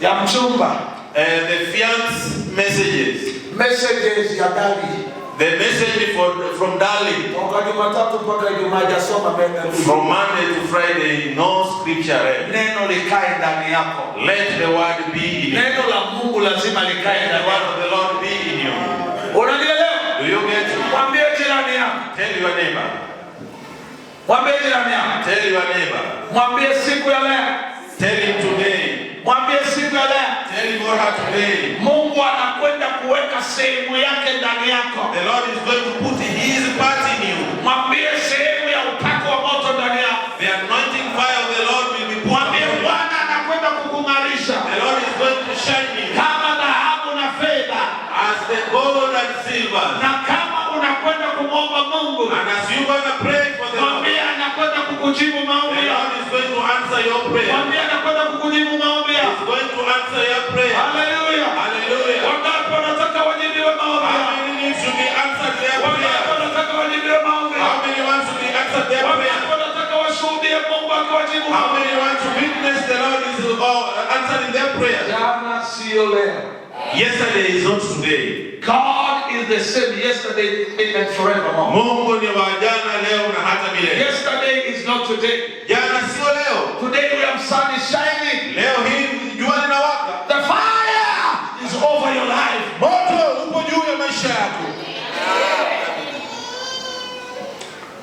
ya mchumba. The fiance messages. Messages ya dadi. The message from darling. Toka Jumatatu mpaka Ijumaa hajasoma message. From Monday to Friday, no scripture read. Neno likae ndani yako. Let the word be in you. Neno la Mungu lazima likae Let the ndani word yako. of the Lord be in you. Unanielewa? Do you get it? Mwambie jirani yako. Tell your neighbor. Mwambie jirani yako. Tell your neighbor. Mwambie siku ya leo. Tell him today. Mwambie siku ya leo. Tell him or her today. Mungu anakwenda kuweka sehemu yake ndani yako. The Lord is going to put his part in you. Mwambie sehemu ya upako wa moto ndani yako. The anointing fire of the Lord will be put Mwambie on you. Bwana anakwenda kukung'arisha. The Lord is going to shine you Kama dhahabu na fedha. as the gold and silver. Na kama unakwenda kumwomba Mungu, And as you're going to pray for the Lord, mwambie anakwenda kukujibu the maombi Lord yako. is going to answer your prayer. Mwambie anakwenda kukujibu maombi He's yako. going to answer your prayer. Haleluya. Hallelujah. Wangapi wanataka wajibiwe maombi How yako? many needs to be answered their Wangapi prayer? wanataka wajibiwe maombi How yako? many wants to be answered their prayer? Wangapi wanataka washuhudie Mungu akiwajibu How maombi many yako? want to witness the Lord is answering their prayer? Jana sio leo. Yesterday is not today. God is the same yesterday and forevermore. Mungu ni wa jana, leo na hata milele. Yesterday is not today. Jana sio leo. Today we have sun is shining. Leo hii jua linawaka. The fire is over your life. Moto upo juu ya maisha yako.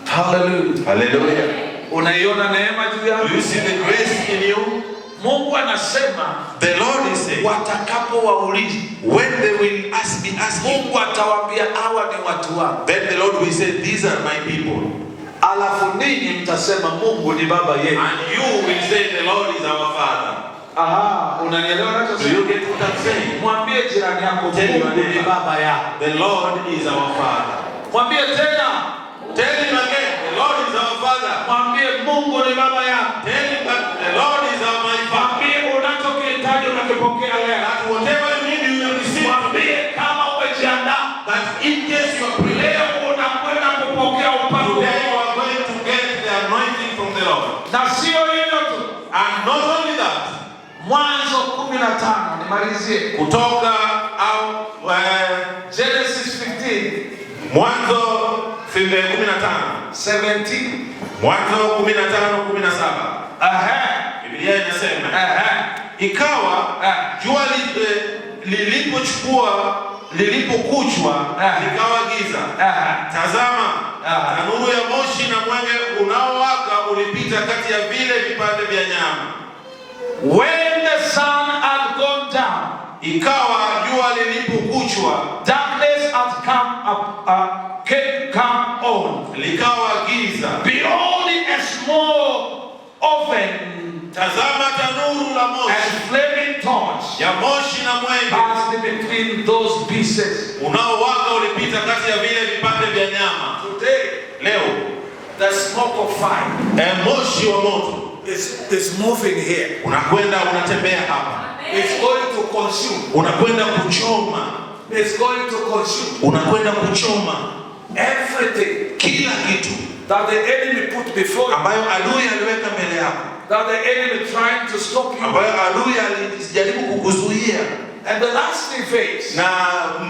Hallelujah. Hallelujah. Unaiona neema juu Do yako? you see the grace in you? Mungu anasema The Lord is saying, watakapowauliza, when they will ask me, Mungu atawaambia hawa ni watu wangu. then the Lord will say, these are my people. Alafu ninyi mtasema Mungu ni baba yetu. And you will say, the Lord is our Father. Aha, unanielewa Do ninachosema? you get what I'm saying? Mwambie jirani yako Tell your Mungu ni neighbor. baba yako. The Lord is our Father. Mwambie tena, Tell him again, the Lord is our Father. mwambie Mungu ni baba yako. Tell him that the Lord is our my Father. Mwambie unachokihitaji unakipokea leo. That whatever you need, you will receive. Mwambie kama umejiandaa, That in case you are prepared, leo unakwenda kupokea upako. today you are going to get the anointing from the Lord. Na sio hilo tu. And not only that, Mwanzo 15 nimalizie. kutoka au Genesis 15, Mwanzo 15. 17. Mwanzo 15:17. Biblia inasema, ikawa jua lilipokuchwa likawa giza. Tazama, tanuru ya moshi na mwenge unaowaka ulipita kati ya vile vipande vya nyama. When the sun had gone down, Ikawa jua lilipokuchwa, darkness had come on. likawa giza. Behold, a small oven Tazama tanuru la moshi and flaming torch ya moshi na mwenge passed between those pieces. unaowaka ulipita kati ya vile vipande vya nyama. Today, Leo the smoke of fire moshi wa moto is moving here. unakwenda unatembea hapa, It's going to consume. unakwenda kuchoma, It's going to consume unakwenda kuchoma everything kila kitu that the enemy put before you, ambayo adui aliweka mbele yako, that the enemy trying to stop you. ambayo adui alijaribu kukuzuia. And the last phase, Na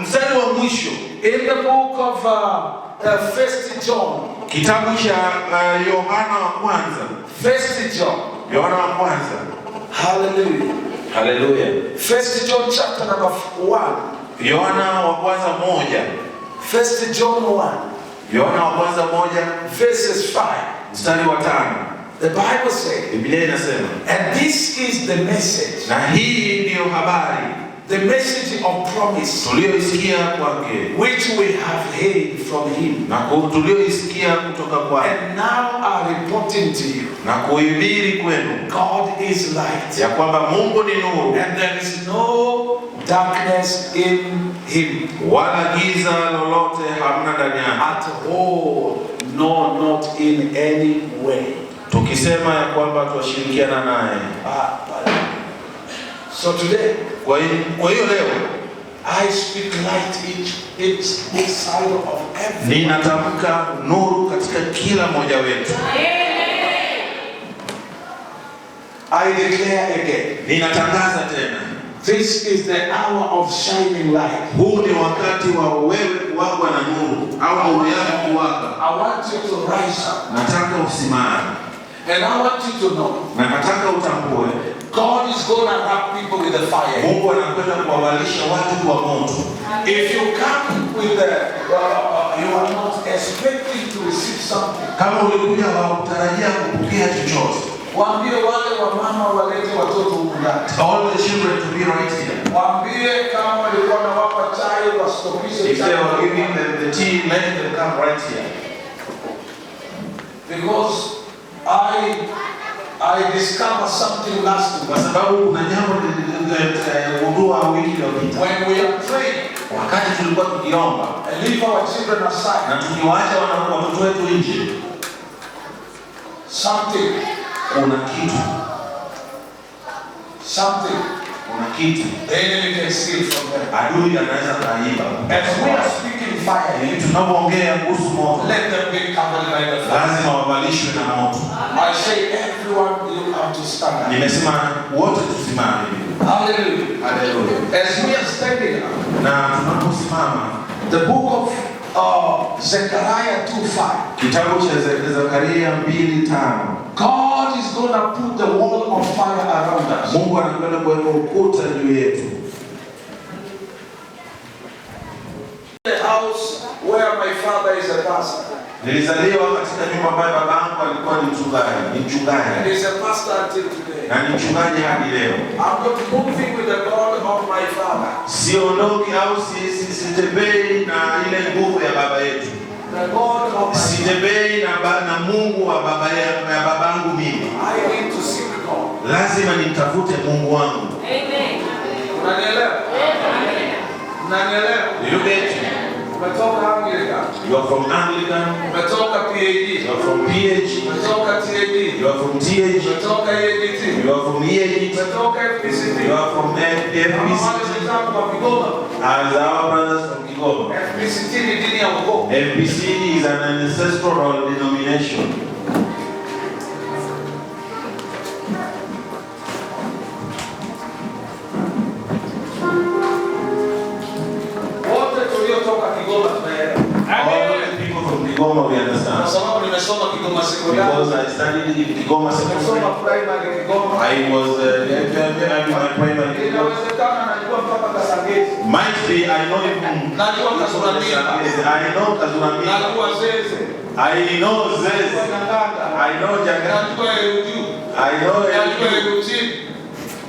mstari wa mwisho in the book of 1 John, kitabu cha Yohana wa kwanza, 1 John, Yohana wa kwanza, hallelujah. haleluya, 1 John chapter number 1, Yohana wa kwanza 1, 1 John 1, Yohana wa kwanza 1 verses 5. mstari wa 5. The Bible says, Biblia inasema, and this is the message, na hii ndiyo habari the message of promise, tuliyoisikia kwake which we have heard from him, na tuliyoisikia kutoka kwake and now are reporting to you. na kuhubiri kwenu, God is light, ya kwamba Mungu ni nuru, and there is no darkness in him wala giza lolote hamna ndani yake. at all, no, not in any way. Tukisema ya kwamba twashirikiana naye. So today, Kwa hiyo leo I speak light each side of every. ninatamka nuru katika kila mmoja wetu. I declare again, Ninatangaza tena, this is the hour of shining light. huu ni wakati wa wewe kuwaka na nuru au nuru yako kuwaka. I want you to rise up, Nataka usimame and I want you to know, na nataka utambue God is going to wrap people with the fire. Mungu anakwenda kuwawalisha watu kwa moto. If you come with the, you are not expecting to receive something. Kama ulikuja hakutarajia kupokea chochote, Waambie wale wamama walete watoto huku ndani. all the children to be right here. Waambie kama walikuwa wanawapa chai wastopishe If they were giving chai. them the tea, let them come right here. Because I discovered something last week. Kwa sababu kuna jambo niligundua wiki iliyopita. When we are praying Wakati tulikuwa tukiomba and leave our children aside, na tukiwaacha watoto wetu nje, something, kuna kitu the enemy can steal from them. adui anaweza kaiba. As we are speaking fire, Ili tunapoongea kuhusu moto, let them be covered by the fire. lazima wavalishwe na moto. I say everyone, you have to stand up. Nimesema wote tusimame. Hallelujah. Haleluya. As we are standing up, Na tunaposimama, the book of Zechariah 2:5. kitabu cha Zekaria 2:5, God is going to put the wall of fire around us. Mungu anakwenda kuweka ukuta juu yetu. The house where my father is a pastor. Nilizaliwa katika nyumba ambayo baba yangu alikuwa ni mchungaji. And he's a pastor until today. Na ni mchungaji hadi leo. I'm not moving with the God of my father. Siondoki au sitembei na ile nguvu ya baba yetu. The God of my father. Sitembei na Mungu wa babangu mimi. I need to seek God. Lazima nimtafute Mungu wangu. Amen. Unanielewa? Unanielewa? You get me? Umetoka Anglican. You are from Anglican. Umetoka PhD. You are from PhD. Umetoka TAD. You are from THD. Umetoka EADT. You are from EADT. Umetoka FPCT. You are from FPCT. As our brothers from Kigoma. FPCT ni dini ya wokovu. FPC is an ancestral denomination. Wote tuliotoka Kigoma tunaelewa. All the people from Kigoma we Kwa understand. sababu nimesoma Kigoma sekondari. Because I studied in Kigoma Nimesoma Secondary. primary Kigoma. I was having my primary Kigoma. Inawezekana najua mpaka Kasangeni. Might be I know him. Najua Kazuramila. I know Kazuramila. Najua Zeze. I know Zeze. I know Jagana. Najua Eruju. I know Najua Eruji.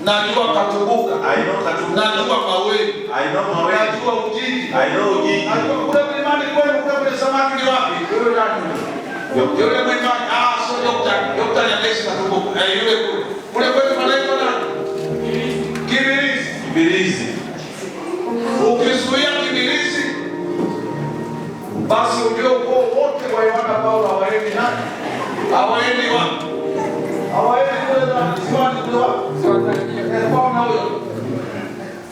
Najua Katubuka. I know Katubuka. Najua Mawe. I know Mawe. Najua Ujiji. I know Ujiji. Najua kule mlimani kwenu kule samaki ni wapi? Yule nani? Yule mlimani. So Dr. Nyangesi Katubuka. Yule kule. Kule kwetu malaika nani? Kibirizi. Kibirizi. Ukizuia Kibirizi, basi ujue ukoo wote wa Yohana Paulo hawaendi nani? Hawaendi wapi? Hawaendi kule ziwani kule wapi? Kwa na huyo.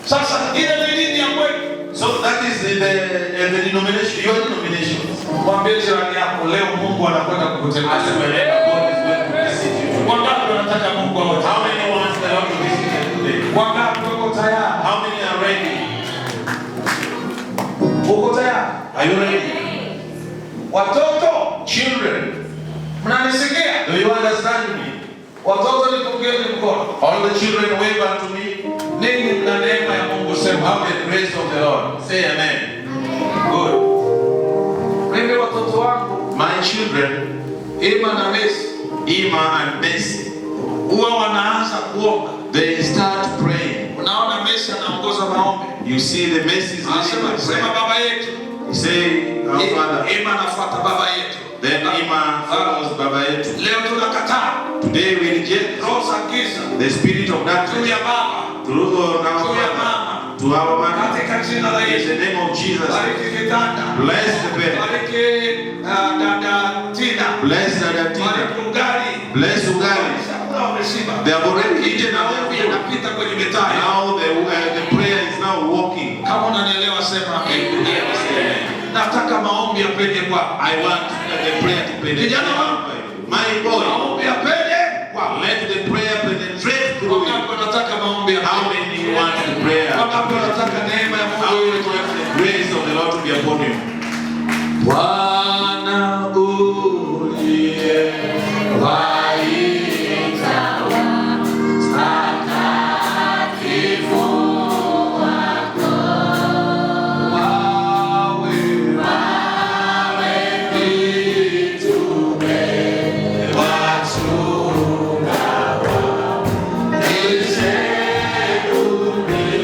Sasa ile ni dini ya kweli. So that is the denomination, your denomination. Mwambie jirani yako leo Mungu anakwenda kukutembelea. God is going to visit you. Wangapi wanataka Mungu awatembelee? How many want the Lord to visit you today? Wangapi wako tayari? How many are ready? Uko tayari? Are you ready? Watoto, Children, mnanisikia? do you understand me? Watoto nipungieni mkono. All the children wave unto me. Ninyi mna neema ya Mungu, sema Have the grace of the Lord. Say amen. Good. mimi watoto wangu My children, Ima na Messi Ima and Messi, huwa wanaanza kuomba. they start praying. Unaona Messi anaongoza maombi. You see the Messi Anasema sema baba yetu. You say, our Father. Ima anafuata baba yetu. Then Ima follows Baba yetu. Leo tunakataa Today we reject roho za giza the spirit of juu darkness ya baba, through our juu ya Father, mama, to our mother. katika jina la In Yesu. the name of Jesus, Bariki kitanda, bless the bed, bariki dada Tina, bless Nadatina, bariki ugali, bless Ugali. chakula wameshiba. They have already eaten Na and maombi they are full. yanapita kwenye mitaa. Now the prayer is now walking. Kama unanielewa sema amen. Nataka maombi yapende kwa I want the prayer to penetrate. Kijana wangu, My boy, maombi yapende kwa let the prayer penetrate through you. wangapi wanataka maombi How yapende? many want the prayer? Wangapi wanataka neema ya How Mungu many want the grace of the Lord to be upon you? Bwana uliye waita watakatifu wako, wawe mitume wachungao nchi dunia,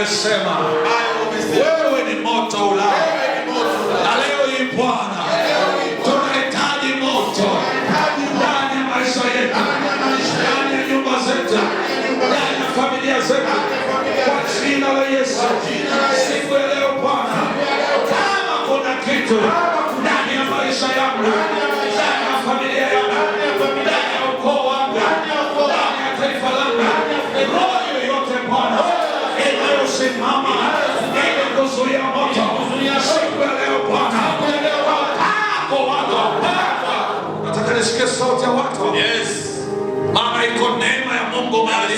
umesema wewe ni moto ulao, na leo hii Bwana tunahitaji moto ndani ya maisha yetu, ndani ya nyumba zetu, ndani ya familia zetu, kwa jina la Yesu. Siku ya leo Bwana, kama kuna kitu ndani ya maisha yangu, ndani ya familia yangu, ndani ya ukoo wangu, ndani ya taifa langu, roho yoyote Bwana inayosimama ili kuzuia moto, siku ya leo Bwana, pako watu, nataka nisikie sauti ya watu. Yes. Maana iko neema ya Mungu mahali.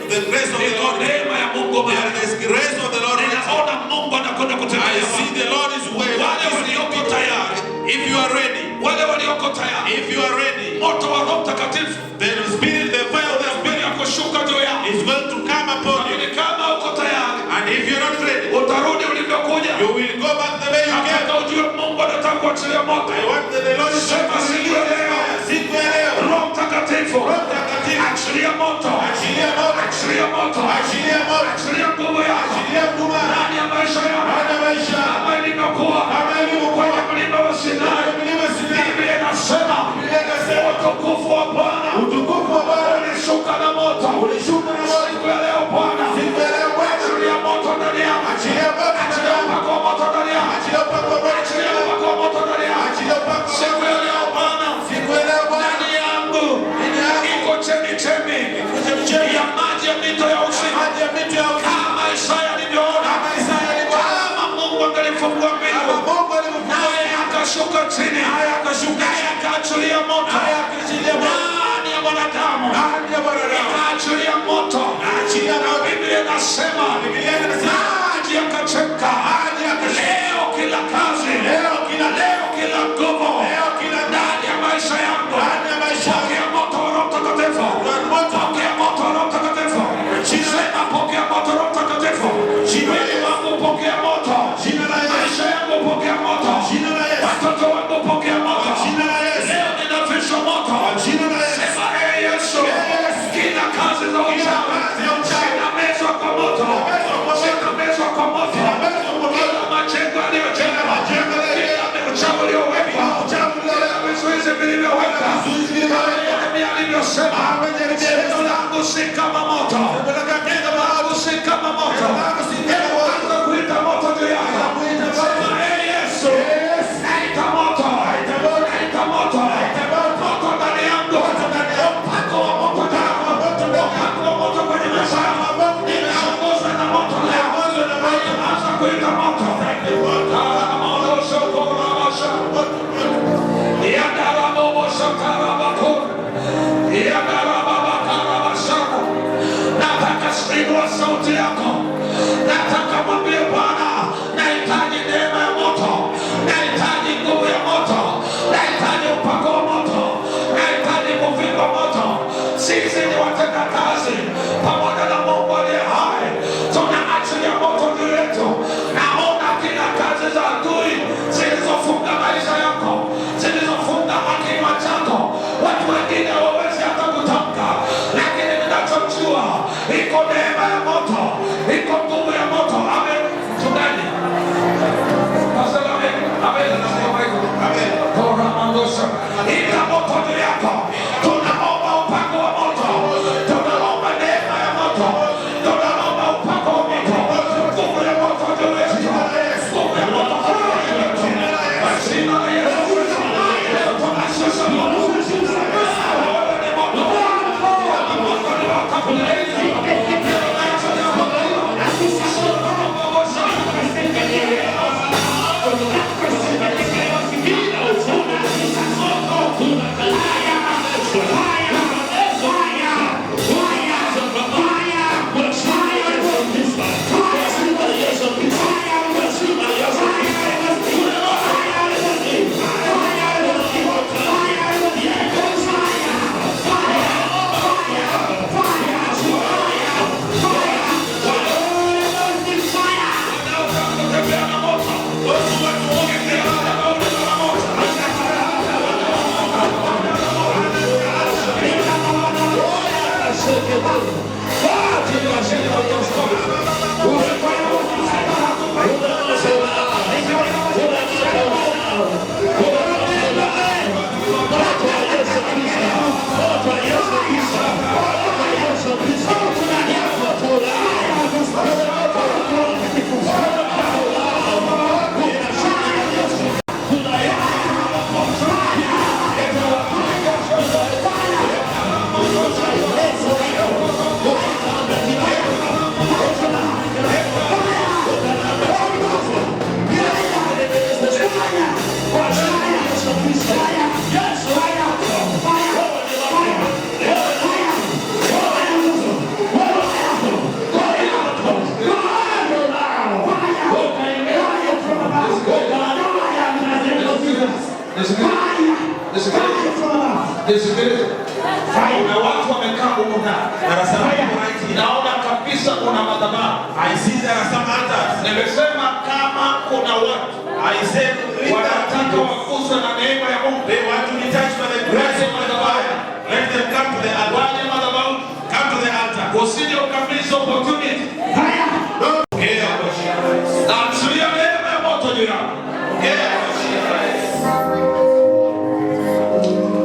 The grace of the Lord. Neema ya Mungu mahali. There is grace of the Lord. Ninaona Mungu anakwenda kutenda. I see the Lord is way. Wale walioko tayari, If you are ready. wale walioko tayari, If you are ready. moto wa Roho Mtakatifu, The Spirit, the fire of the Spirit ya kushuka juu yako. is going to come upon you. Lakini kama uko tayari, And if you're not ready, utarudi ulivyokuja. you will go back the way you came. Nataka ujue Mungu anataka kuachilia moto. I want the Lord to Sema siku ya leo, siku ya leo. Roho Mtakatifu, Roho Mtakatifu. achilia moto, Achilia moto. achilia moto, Achilia moto. achilia nguvu yako Achilia nguvu ndani ya maisha yako, ndani ya maisha yako. kama ilivyokuwa Kama ilivyokuwa kwenye mlima wa Sinai. Mlima Sinai. Biblia inasema Biblia inasema utukufu wa Bwana utukufu wa Bwana ulishuka na moto. ulishuka na moto. Siku ya leo Bwana, Siku ya leo Bwana, achilia moto ndani yako, achilia moto ndani achilia yako. upako wa moto ndani yako, Achilia upako wa Bwana. achilia upako wa moto ndani yako. Achilia upako wa Siku Bwana. ya leo Bwana, Siku ya leo Bwana, ndani yangu ndani yangu iko chemichemi chemichemi ya maji ya mito ya uzima, maji ya mito ya uzima. kama Isaya alivyoona. Kama Isaya alivyoona. Kama Mungu angelifungua Kama mbingu Mungu alivyofanya. naye akashuka chini, naye akaachilia moto Naye akaachilia moto. ndani ya mwanadamu, Ndani ya mwanadamu. akaachilia moto. Akaachilia moto. Biblia inasema Biblia inasema maji yakachemka. Leo kila kazi, leo kila nguvu, ndani ya maisha yangu, Ndani ya maisha yangu. pokea moto wa Roho Mtakatifu, pokea moto wa Roho Mtakatifu. Sema pokea moto wa Roho Mtakatifu. Mwili wangu pokea moto, maisha yangu pokea moto, watoto wangu pokea moto. Leo ninavishwa moto. Sema ee Yesu, kila kazi za uchawi zinamezwa kwa moto, zinamezwa kwa moto. Kila majengo yaliyojengwa, kila uchawi uliowekwa, kila vizuizi vilivyowekwa, kama alivyosema, neno langu si kama moto, neno langu si kama moto. Anza kuita moto juu yako. Sema ee Yesu, naita moto, naita moto, moto ndani yangu, upako wa moto ndani yangu, upako wa moto kwenye maisha yangu. Ninaongozwa na moto leo. Anza kuita moto. Nataka kuinua sauti yako. Nataka mwambie Bwana, nahitaji neema ya moto, nahitaji nguvu ya moto, nahitaji upako wa moto, nahitaji kuvigwa moto. Sisi ni watenda kazi pamoja na Mungu aliye hai, tunaachilia moto juu yetu. Naona kila kazi za adui zilizofunga maisha yako, zilizofunga kinywa chako, watu wengine hawawezi hata kutamka, lakini ninachojua iko neema ya moto, iko nguvu ya moto. Amen. Tunani Pastor, amen. Amen. Amen. Bora mandosha ika moto juu yako. Tunaomba upako wa moto, tunaomba neema ya moto, tunaomba upako wa moto, nguvu ya moto juu yetu, nguvu ya moto juu yetu. Kwa jina la Yesu tunashusha moto. Wewe ni moto, moto ni wa kabla. Nisikilize. Kuna watu wamekaa huko ndani. Naona kabisa kuna madhabahu. I see there are some altars. Nimesema kama kuna watu wanataka wakuzwe na neema ya Mungu. They want to be touched by the grace of the Lord. Let them come to the altar. Wale madhabahu, Come to the altar. usije ukamiss opportunity. Na mzuia neema ya moto juu yako.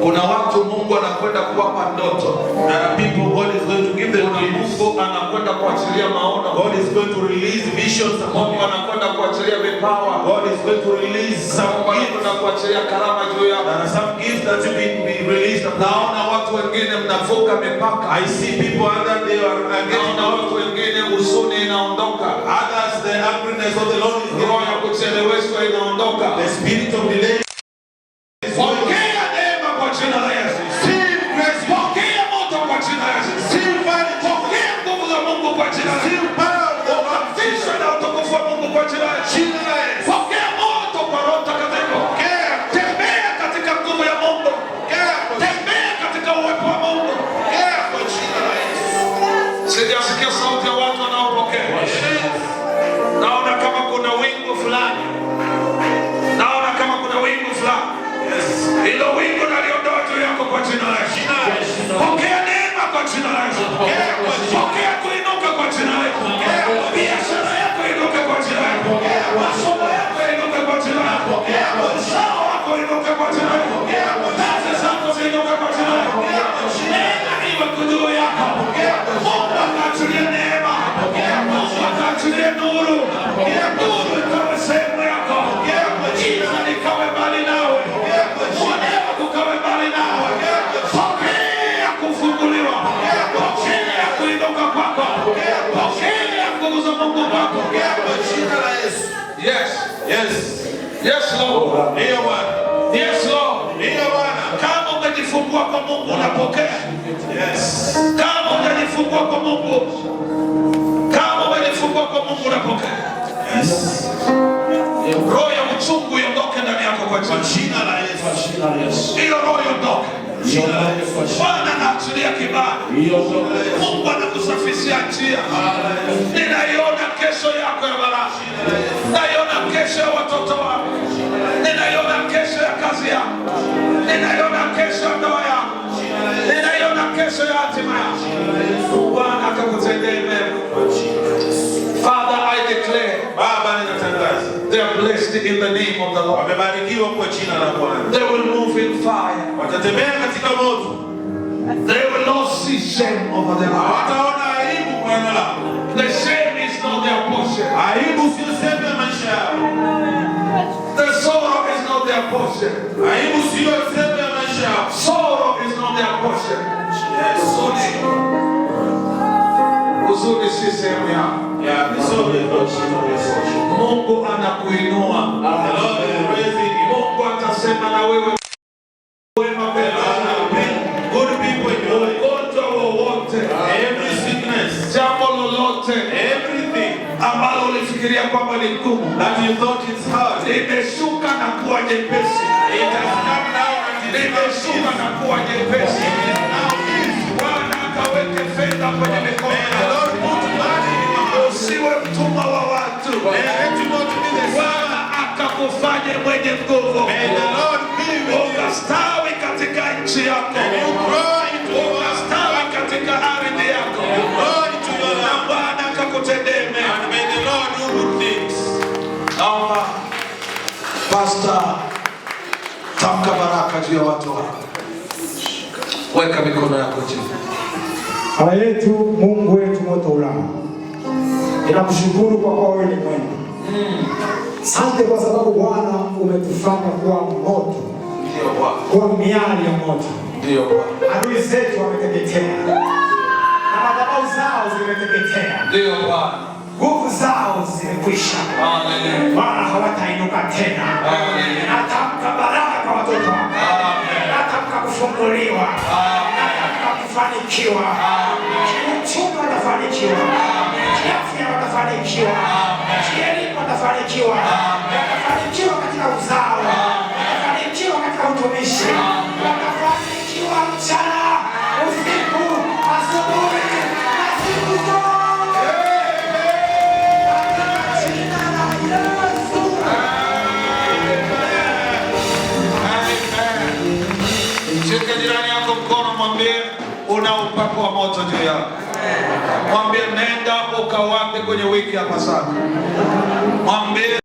Kuna watu Mungu anakwenda kuwapa ndoto. There are people God is going to give them dreams. Mungu anakwenda kuachilia maono. God is going to release visions. Mungu anakwenda kuachilia vipawa. God is going to release some Mungu gifts. anakwenda kuachilia karama juu yako. There are some gifts that will be released. Naona watu wengine mnavuka mipaka. I see people under they are getting Naona out. watu wengine huzuni inaondoka. Others, the happiness of the Lord is Roho getting ya out. kucheleweshwa inaondoka. The spirit of delay. Pokea neema kwa jina la Yesu. Pokea moto kwa jina la Yesu. Pokea nguvu za Mungu kwa jina la Yesu. Ukafishwe na utukufu wa Mungu kwa jina la Yesu. Pokea moto kwa Roho Mtakatifu. Tembea katika nguvu ya Mungu. Tembea katika uwepo wa Mungu. Sijasikia sauti ya watu wanaopokea. Naona kama kuna wingu fulani. Naona kama kuna wingu fulani. Hilo wingu naliondoa juu yako kwa jina la Yesu. Pokea neema kwa jina la Yesu. Pokea kuinuka kwa jina la Yesu. Biashara yako inuke kwa jina la Yesu. Masomo yako inuke kwa jina la Yesu. Uzao wako inuke kwa jina la Yesu. Kazi zako ziinuke kwa jina la Yesu. Neema iwe juu yako. Mungu akaachilie neema. Mungu akaachilie nuru. Nuru ikawe sehemu yako. Giza likawe mbali nawe. Kuonewa kukawe mbali nawe. Pokea kufunguliwa. Pokea kuinuka kwako. Pokea nguvu za Mungu kwako. Yes. Yes, Lord. Ndiyo Bwana. Yes, Lord. Ndiyo Bwana. Kama umejifungua kwa Mungu unapokea. Yes. Kama umejifungua kwa Mungu. Kama umejifungua kwa Mungu unapokea. Yes. Roho ya uchungu iondoke ndani yako kwa jina la Yesu. Hiyo roho iondoke. Bwana anaachilia kibali. Mungu anakusafishia njia. Ninaiona kesho yako ya baraka. Ninaiona kesho ya watoto wako. Ninaiona kesho ya kazi yako. Ninaiona kesho ya ndoa yako. Ninaiona kesho ya hatima yako. Bwana akakutendea mema. Father, I declare, Baba, ninatangaza they are blessed in the name of the Lord. wamebarikiwa kwa jina la Bwana. They will move in fire. Watatembea katika moto. They will not see shame over their life. Hawataona aibu kwa neno lako. The shame is not their portion. Aibu sio sehemu ya maisha yao. The sorrow is not their portion. Aibu sio sehemu ya maisha yao. Sorrow is not their portion. Huzuni si sehemu yao. Mungu anakuinua. Mungu atasema na wewe wema mbele. Good people in your life. Ugonjwa wowote, Every sickness, jambo lolote everything ambalo ulifikiria kwamba ni ngumu, that you thought is hard, limeshuka na kuwa jepesi. it has come down and it is Limeshuka na kuwa jepesi. Bwana akaweke fedha kwenye mikono May the yako. Lord put money in your house. Usiwe mtumwa wa watu. May let you not be the Bwana servant. akakufanye mwenye nguvu. May the Lord be with you. Ukastawi katika nchi yako. And you grow into your Ukastawi katika ardhi yako. grow into your Na life. Bwana akakutendea mema. And may the Lord do good things. Naomba Pastor, tamka baraka juu ya watu wako. Weka mikono yako chini. Baba yetu, Mungu wetu moto ulao, ninakushukuru kwa kuwa wewe ni mwema. Asante kwa sababu Bwana umetufanya kuwa moto, Ndio Bwana. kuwa miali ya moto. Ndio Bwana. Adui zetu wameteketea na madhabahu zao zimeteketea, Ndio Bwana. nguvu zao zimekwisha. Amen. Bwana hawatainuka tena. Amen. Natamka baraka kwa watoto wako. Amen. Natamka kufunguliwa. Amen. Natamka kufanikiwa. Kiuchumi watafanikiwa. Kiafya watafanikiwa. Kielimu watafanikiwa. Watafanikiwa katika uzao. Watafanikiwa katika utumishi. Watafanikiwa Mwambie nenda ukawape kwenye wiki ya Pasaka.